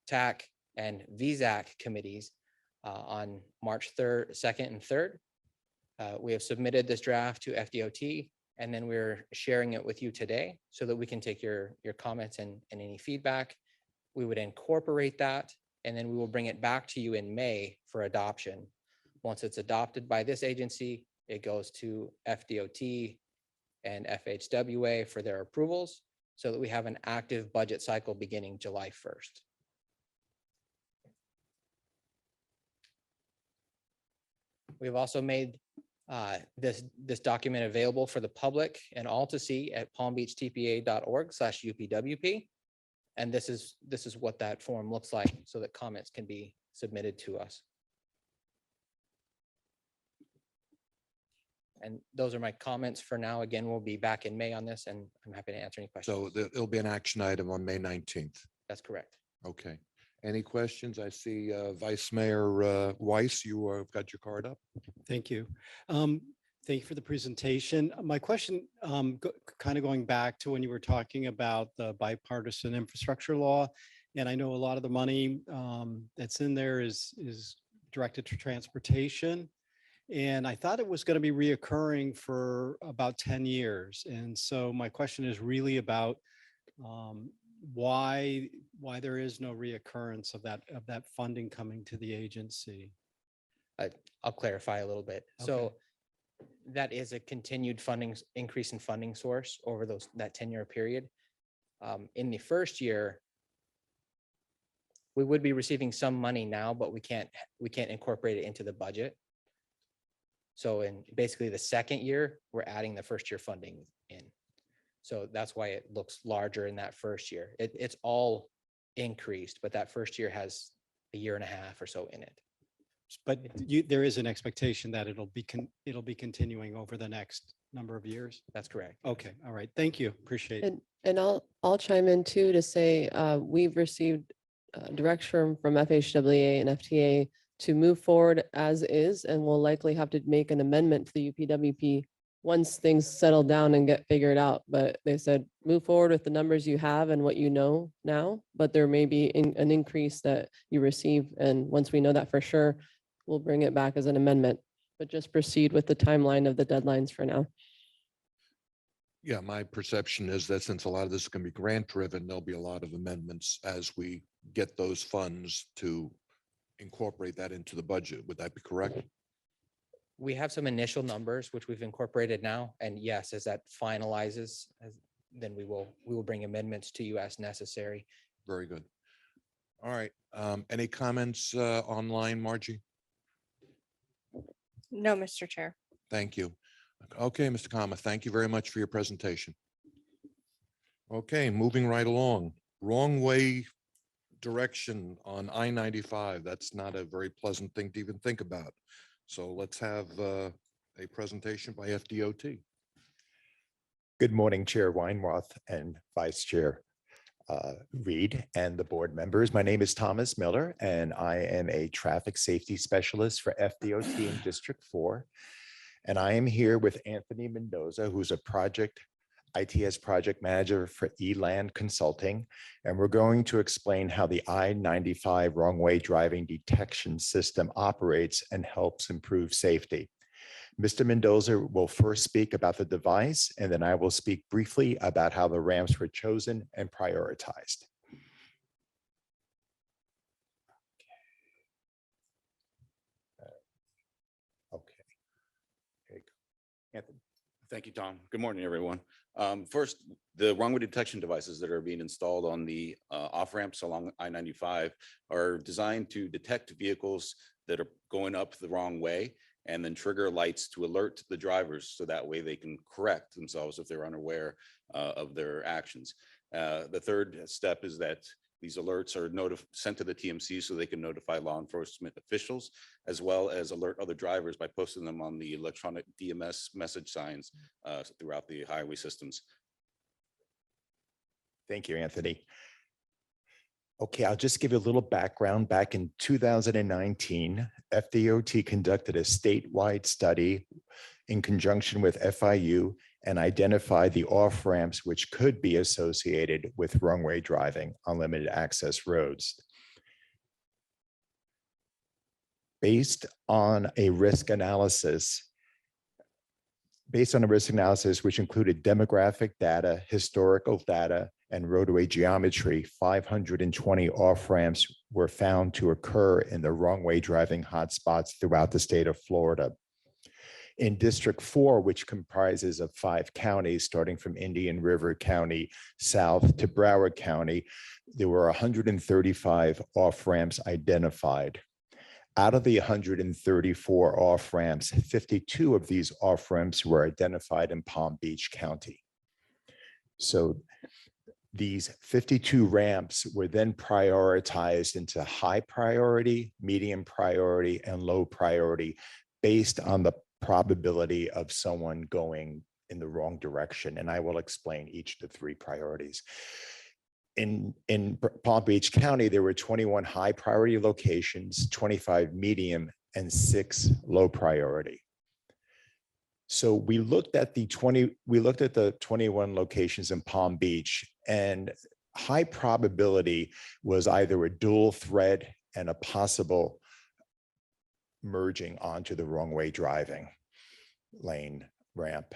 TAC, and VZAC committees on March 3rd, 2nd, and 3rd. We have submitted this draft to FDOT, and then we're sharing it with you today so that we can take your comments and any feedback. We would incorporate that, and then we will bring it back to you in May for adoption. Once it's adopted by this agency, it goes to FDOT and FHWA for their approvals so that we have an active budget cycle beginning July 1st. We've also made this document available for the public and all to see at palmbeachtpa.org/UPWP. And this is what that form looks like so that comments can be submitted to us. And those are my comments for now. Again, we'll be back in May on this, and I'm happy to answer any questions. So it'll be an action item on May 19th. That's correct. Okay. Any questions? I see Vice Mayor Weiss, you have got your card up. Thank you. Thank you for the presentation. My question, kind of going back to when you were talking about the bipartisan infrastructure law, and I know a lot of the money that's in there is directed to transportation. And I thought it was going to be reoccurring for about 10 years. And so my question is really about why there is no reoccurrence of that funding coming to the agency. I'll clarify a little bit. Okay. So that is a continued increase in funding source over that 10-year period. In the first year, we would be receiving some money now, but we can't incorporate it into the budget. So in basically the second year, we're adding the first year funding in. So that's why it looks larger in that first year. It's all increased, but that first year has a year and a half or so in it. But there is an expectation that it'll be continuing over the next number of years. That's correct. Okay, all right. Thank you. Appreciate it. And I'll chime in too to say we've received direction from FHWA and FTA to move forward as is, and we'll likely have to make an amendment to the UPWP once things settle down and get figured out. But they said, move forward with the numbers you have and what you know now, but there may be an increase that you receive. And once we know that for sure, we'll bring it back as an amendment, but just proceed with the timeline of the deadlines for now. Yeah, my perception is that since a lot of this is going to be grant driven, there'll be a lot of amendments as we get those funds to incorporate that into the budget. Would that be correct? We have some initial numbers, which we've incorporated now. And yes, as that finalizes, then we will bring amendments to you as necessary. Very good. All right. Any comments online, Margie? No, Mr. Chair. Thank you. Okay, Mr. Kama, thank you very much for your presentation. Okay, moving right along. Wrong way direction on I-95. That's not a very pleasant thing to even think about. So let's have a presentation by FDOT. Good morning, Chair Weinroth and Vice Chair Reed and the board members. My name is Thomas Miller, and I am a traffic safety specialist for FDOT in District 4. And I am here with Anthony Mendoza, who's a project ITS Project Manager for Eland Consulting, and we're going to explain how the I-95 wrong way driving detection system operates and helps improve safety. Mr. Mendoza will first speak about the device, and then I will speak briefly about how the ramps were chosen and prioritized. Okay. Here you go. Anthony. Thank you, Tom. Good morning, everyone. First, the wrong way detection devices that are being installed on the off-ramps along I-95 are designed to detect vehicles that are going up the wrong way and then trigger lights to alert the drivers so that way they can correct themselves if they're unaware of their actions. The third step is that these alerts are sent to the TMC so they can notify law enforcement officials, as well as alert other drivers by posting them on the electronic DMS message signs throughout the highway systems. Thank you, Anthony. Okay, I'll just give you a little background. Back in 2019, FDOT conducted a statewide study in conjunction with FIU and identified the off-ramps which could be associated with wrong-way driving on limited access roads. Based on a risk analysis, which included demographic data, historical data, and roadway geometry, 520 off-ramps were found to occur in the wrong-way driving hotspots throughout the state of Florida. In District 4, which comprises of 5 counties, starting from Indian River County south to Broward County, there were 135 off-ramps identified. Out of the 134 off-ramps, 52 of these off-ramps were identified in Palm Beach County. So these 52 ramps were then prioritized into high priority, medium priority, and low priority based on the probability of someone going in the wrong direction. And I will explain each of the 3 priorities. In Palm Beach County, there were 21 high priority locations, 25 medium, and 6 low priority. So we looked at the 21 locations in Palm Beach, and high probability was either a dual threat and a possible merging onto the wrong way driving lane ramp.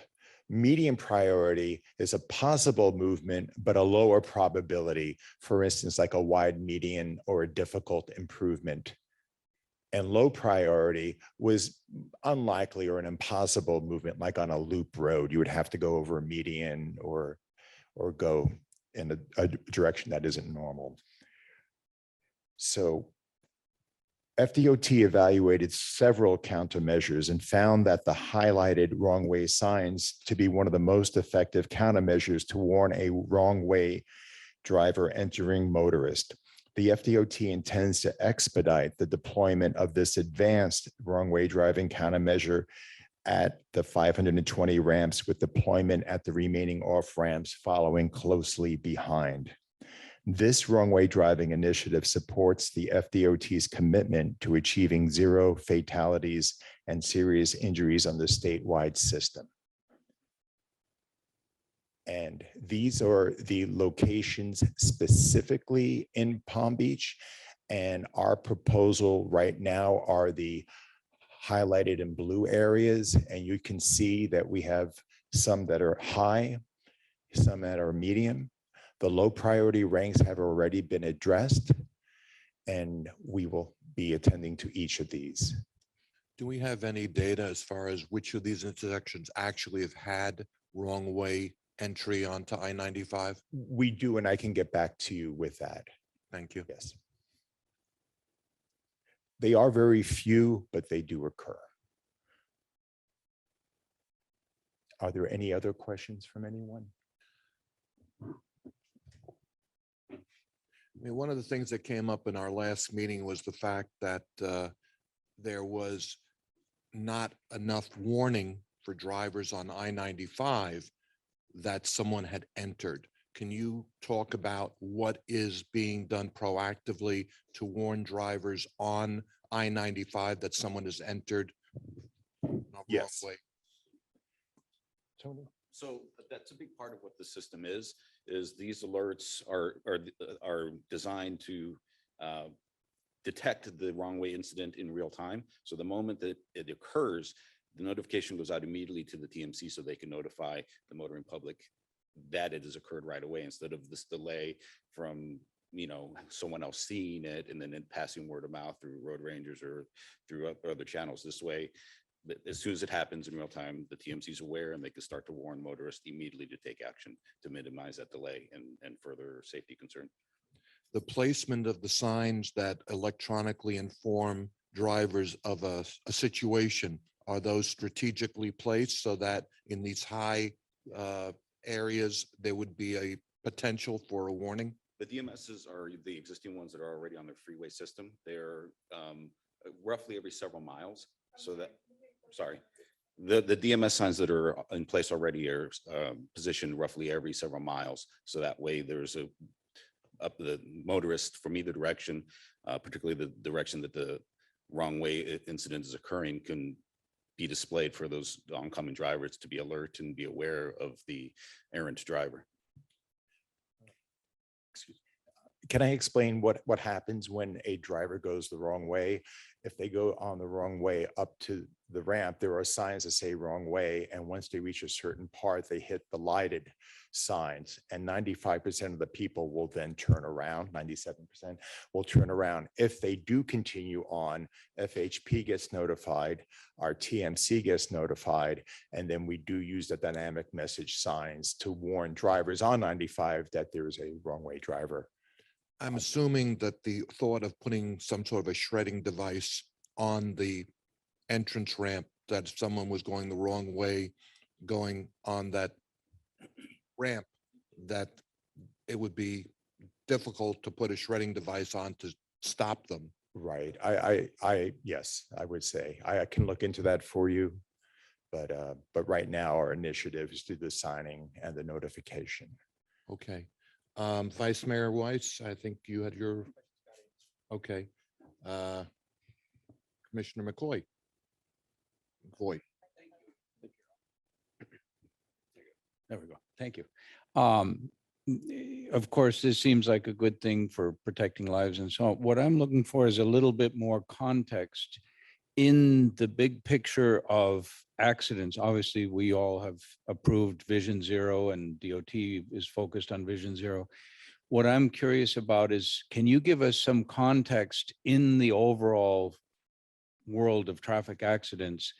Medium priority is a possible movement, but a lower probability, for instance, like a wide median or a difficult improvement. And low priority was unlikely or an impossible movement, like on a loop road. You would have to go over a median or go in a direction that isn't normal. So FDOT evaluated several countermeasures and found that the highlighted wrong way signs to be one of the most effective countermeasures to warn a wrong way driver entering motorist. The FDOT intends to expedite the deployment of this advanced wrong way driving countermeasure at the 520 ramps, with deployment at the remaining off ramps following closely behind. This wrong way driving initiative supports the FDOT's commitment to achieving 0 fatalities and serious injuries on the statewide system. And these are the locations specifically in Palm Beach. And our proposal right now are the highlighted in blue areas. And you can see that we have some that are high, some that are medium. The low priority ranks have already been addressed, and we will be attending to each of these. Do we have any data as far as which of these intersections actually have had wrong way entry onto I-95? We do, and I can get back to you with that. Thank you. Yes. They are very few, but they do occur. Are there any other questions from anyone? I mean, one of the things that came up in our last meeting was the fact that there was not enough warning for drivers on I-95 that someone had entered. Can you talk about what is being done proactively to warn drivers on I-95 that someone has entered? Yes. Way? Tony? So That's a big part of what the system is these alerts are designed to detect the wrong way incident in real time. So the moment that it occurs, the notification goes out immediately to the TMC so they can notify the motoring public that it has occurred right away instead of this delay from someone else seeing it and then passing word of mouth through road rangers or through other channels. This way, as soon as it happens in real time, the TMC is aware and they can start to warn motorists immediately to take action to minimize that delay and further safety concern. The placement of the signs that electronically inform drivers of a situation, are those strategically placed so that in these high areas, there would be a potential for a warning? The DMSs are the existing ones that are already on the freeway system. They're roughly every several miles. So that, sorry, the DMS signs that are in place already are positioned roughly every several miles. So that way there's up the motorist from either direction, particularly the direction that the wrong way incident is occurring, can be displayed for those oncoming drivers to be alert and be aware of the errant driver. Can I explain what happens when a driver goes the wrong way? If they go on the wrong way up to the ramp, there are signs that say wrong way. And once they reach a certain part, they hit the lighted signs. And 95% of the people will then turn around, 97% will turn around. If they do continue on, FHP gets notified, our TMC gets notified, and then we do use the dynamic message signs to warn drivers on 95 that there is a wrong way driver. I'm assuming that the thought of putting some sort of a shredding device on the entrance ramp, that if someone was going the wrong way, going on that ramp, that it would be difficult to put a shredding device on to stop them. Right. Yes, I would say I can look into that for you. But right now our initiative is through the signing and the notification. Okay. Vice Mayor Weiss, I think you had your, okay. Commissioner McCoy. There we go. Thank you. Of course, this seems like a good thing for protecting lives and so on. What I'm looking for is a little bit more context in the big picture of accidents. Obviously, we all have approved Vision Zero and DOT is focused on Vision Zero. What I'm curious about is, can you give us some context in the overall world of traffic accidents,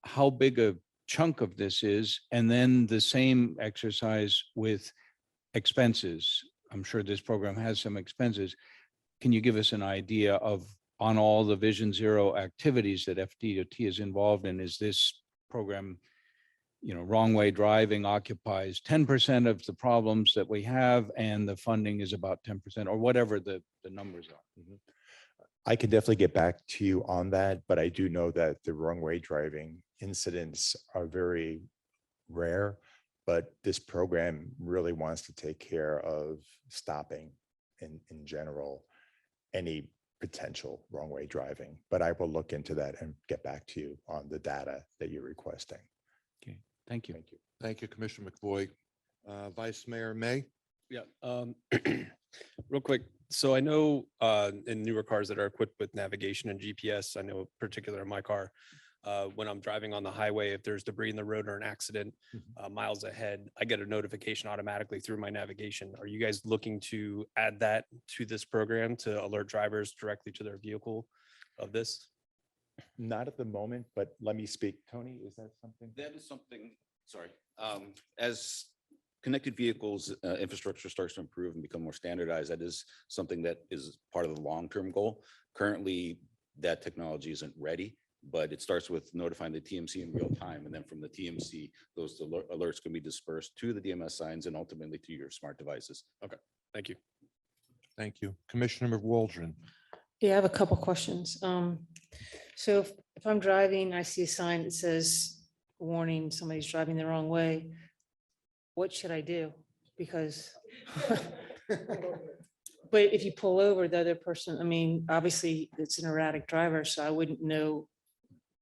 how big a chunk of this is, and then the same exercise with expenses. I'm sure this program has some expenses. Can you give us an idea of, on all the Vision Zero activities that FDOT is involved in, is this program, wrong way driving occupies 10% of the problems that we have, and the funding is about 10%, or whatever the numbers are? Mm-hmm. I can definitely get back to you on that, but I do know that the wrong way driving incidents are very rare, but this program really wants to take care of stopping in general any potential wrong way driving. But I will look into that and get back to you on the data that you're requesting. Okay, thank you. Thank you. Thank you, Commissioner McVoy. Vice Mayor May. Yeah. Real quick. So I know in newer cars that are equipped with navigation and GPS, I know particular in my car, when I'm driving on the highway, if there's debris in the road or an accident miles ahead, I get a notification automatically through my navigation. Are you guys looking to add that to this program to alert drivers directly to their vehicle of this? Not at the moment, but let me speak. Tony, is that something? That is something, sorry, as connected vehicles infrastructure starts to improve and become more standardized, that is something that is part of the long-term goal. Currently, that technology isn't ready, but it starts with notifying the TMC in real time. And then from the TMC, those alerts can be dispersed to the DMS signs and ultimately to your smart devices. Okay, thank you. Thank you. Commissioner Waldron. Yeah, I have a couple questions. So if I'm driving, I see a sign that says, warning, somebody's driving the wrong way, what should I do? Because, but if you pull over the other person, I mean, obviously it's an erratic driver, so I wouldn't know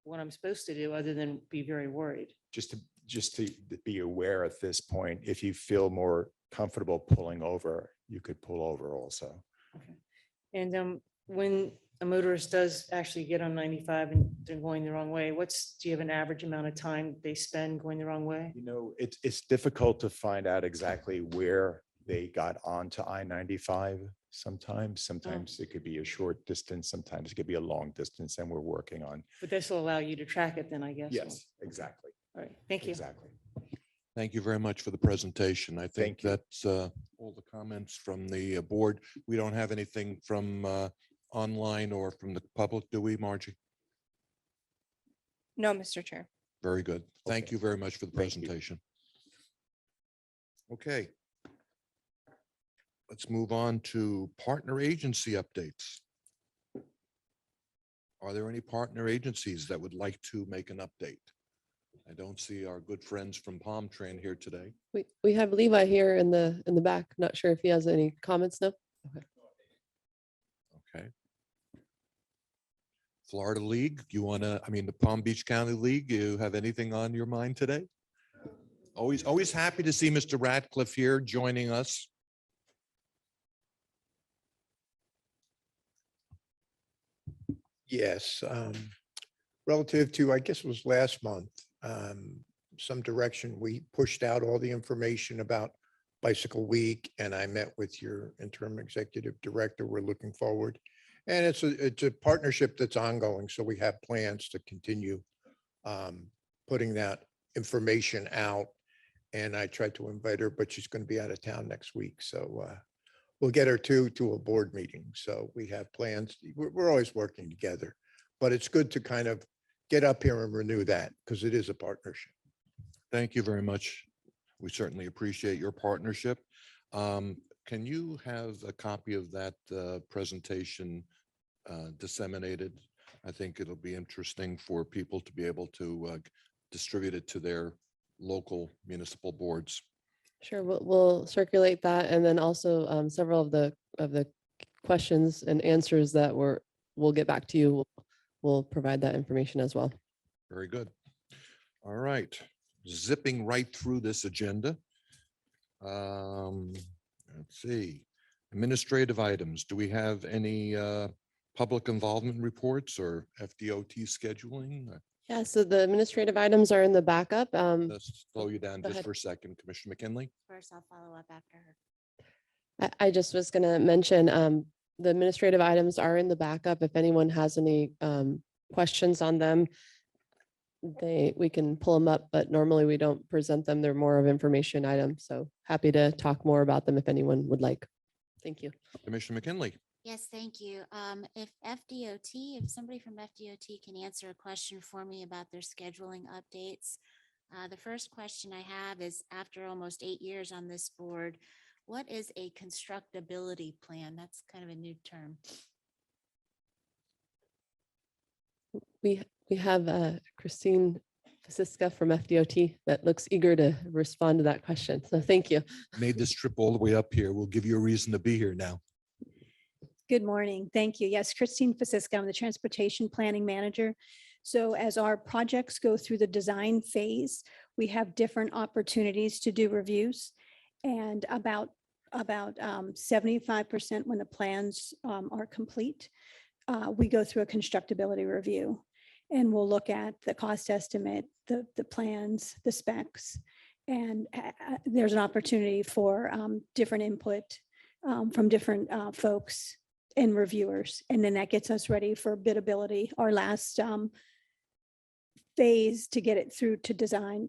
what I'm supposed to do other than be very worried. Just to just to be aware at this point, if you feel more comfortable pulling over, you could pull over also. And when a motorist does actually get on 95 and they're going the wrong way, do you have an average amount of time they spend going the wrong way? You know, it's difficult to find out exactly where they got onto I-95 sometimes. Sometimes it could be a short distance, sometimes it could be a long distance, and we're working on. But this will allow you to track it then, I guess. Yes, exactly. All right, thank you. Exactly. Thank you very much for the presentation. I think Thank you. that's all the comments from the board. We don't have anything from online or from the public, do we, Margie? No, Mr. Chair. Very good. Thank Okay. you very much for the Thank you. presentation. Okay. Let's move on to partner agency updates. Are there any partner agencies that would like to make an update? I don't see our good friends from Palm Train here today. We have Levi here in the back. Not sure if he has any comments now. Okay. Okay. Florida League, the Palm Beach County League, you have anything on your mind today? Always happy to see Mr. Ratcliffe here joining us. Yes, relative to, I guess it was last month, some direction, we pushed out all the information about Bicycle Week, and I met with your interim executive director. We're looking forward. And it's a partnership that's ongoing, so we have plans to continue putting that information out. And I tried to invite her, but she's going to be out of town next week. So we'll get her to a board meeting. So we have plans. We're always working together, but it's good to kind of get up here and renew that because it is a partnership. Thank you very much. We certainly appreciate your partnership. Can you have a copy of that presentation disseminated? I think it'll be interesting for people to be able to distribute it to their local municipal boards. Sure, we'll circulate that, and then also several of the questions and answers that we'll get back to you. We'll provide that information as well. Very good. All right, zipping right through this agenda. Let's see, administrative items. Do we have any public involvement reports or FDOT scheduling? Yeah, so the administrative items are in the backup. Let's slow you down Go just ahead. for a second, Commissioner McKinley. First, I'll follow up after her. I just was going to mention the administrative items are in the backup. If anyone has any questions on them, we can pull them up, but normally we don't present them. They're more of information items. So happy to talk more about them if anyone would like. Thank you. Commissioner McKinley. Yes, thank you. If somebody from FDOT can answer a question for me about their scheduling updates. The first question I have is, after almost 8 years on this board, what is a constructability plan? That's kind of a new term. We have Christine Fasiska from FDOT that looks eager to respond to that question. So thank you. Made this trip all the way up here. We'll give you a reason to be here now. Good morning. Thank you. Yes, Christine Fasiska, I'm the Transportation Planning Manager. So as our projects go through the design phase, we have different opportunities to do reviews. And about 75% when the plans are complete, we go through a constructability review. And we'll look at the cost estimate, the plans, the specs. And there's an opportunity for different input from different folks and reviewers. And then that gets us ready for bidability, our last phase to get it through to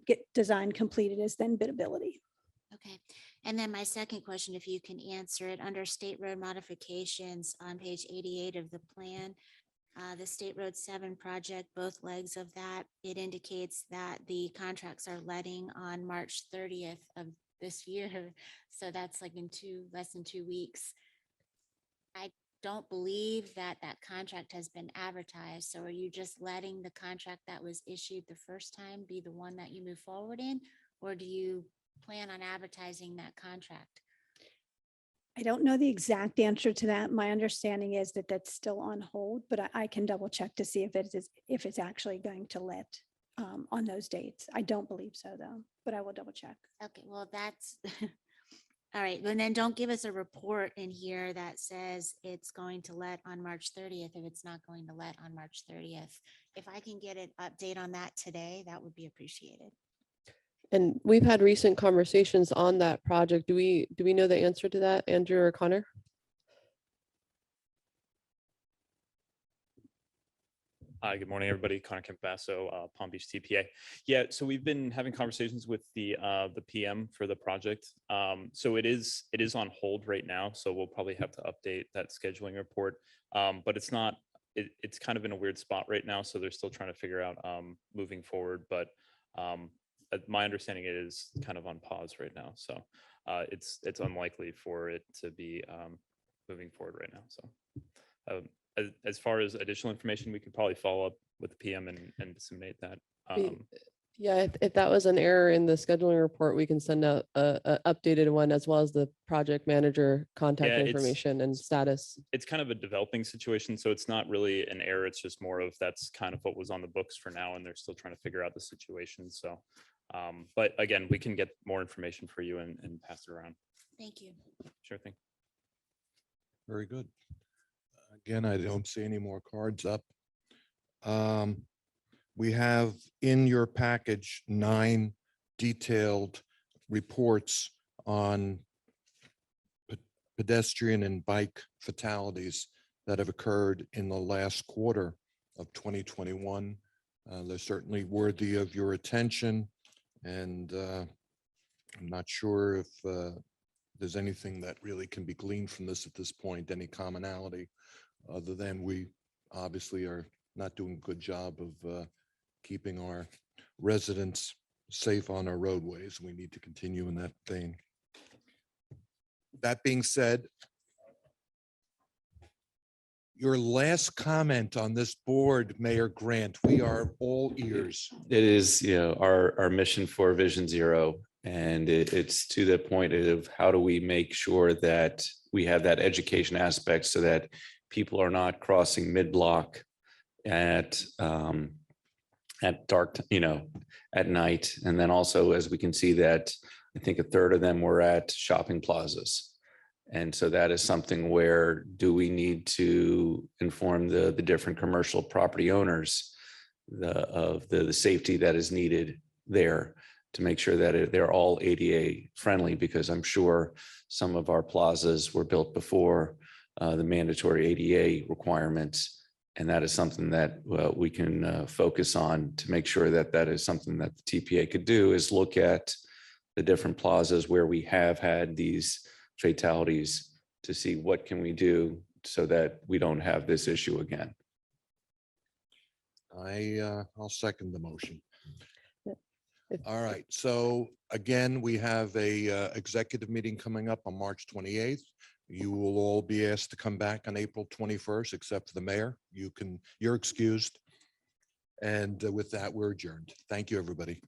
get design completed is then bidability. Okay. And then my second question, if you can answer it, under state road modifications on page 88 of the plan, the State Road 7 project, both legs of that, it indicates that the contracts are letting on March 30th of this year. So that's like in less than 2 weeks. I don't believe that contract has been advertised. So are you just letting the contract that was issued the first time be the one that you move forward in? Or do you plan on advertising that contract? I don't know the exact answer to that. My understanding is that that's still on hold, but I can double check to see if it's actually going to let. on those dates. I don't believe so, though, but I will double check. Okay, well, that's, all right, but then don't give us a report in here that says it's going to let on March 30th if it's not going to let on March 30th. If I can get an update on that today, that would be appreciated. And we've had recent conversations on that project. Do we know the answer to that, Andrew or Connor? Hi, good morning, everybody. Connor Campasso, Palm Beach TPA. Yeah, so we've been having conversations with the PM for the project. So it is on hold right now. So we'll probably have to update that scheduling report. But it's not. It's kind of in a weird spot right now. So they're still trying to figure out moving forward. But my understanding it is kind of on pause right now. So it's unlikely for it to be moving forward right now. So. As far as additional information, we could probably follow up with the PM and disseminate that. Yeah, if that was an error in the scheduling report, we can send out a updated one as well as the project manager contact Yeah, information and status. It's kind of a developing situation, so it's not really an error. It's just more of that's kind of what was on the books for now, and they're still trying to figure out the situation. So, but again, we can get more information for you and pass it around. Thank you. Sure thing. Very good. Again, I don't see any more cards up. We have in your package 9 detailed reports on pedestrian and bike fatalities that have occurred in the last quarter of 2021. They're certainly worthy of your attention, and I'm not sure if there's anything that really can be gleaned from this at this point, any commonality, other than we obviously are not doing a good job of keeping our residents safe on our roadways. We need to continue in that vein. That being said, your last comment on this board, Mayor Grant, we are all ears. It is, our mission for Vision Zero. And it's to the point of how do we make sure that we have that education aspect so that people are not crossing mid-block at dark, at night. And then also, as we can see that, I think 1/3 of them were at shopping plazas. And so that is something where do we need to inform the different commercial property owners of the safety that is needed there to make sure that they're all ADA friendly, because I'm sure some of our plazas were built before the mandatory ADA requirements. And that is something that we can focus on to make sure that that is something that the TPA could do, is look at the different plazas where we have had these fatalities to see what can we do so that we don't have this issue again. I'll second the motion. All right, so again, we have a executive meeting coming up on March 28th. You will all be asked to come back on April 21st, except for the mayor. You're excused. And with that, we're adjourned. Thank you, everybody.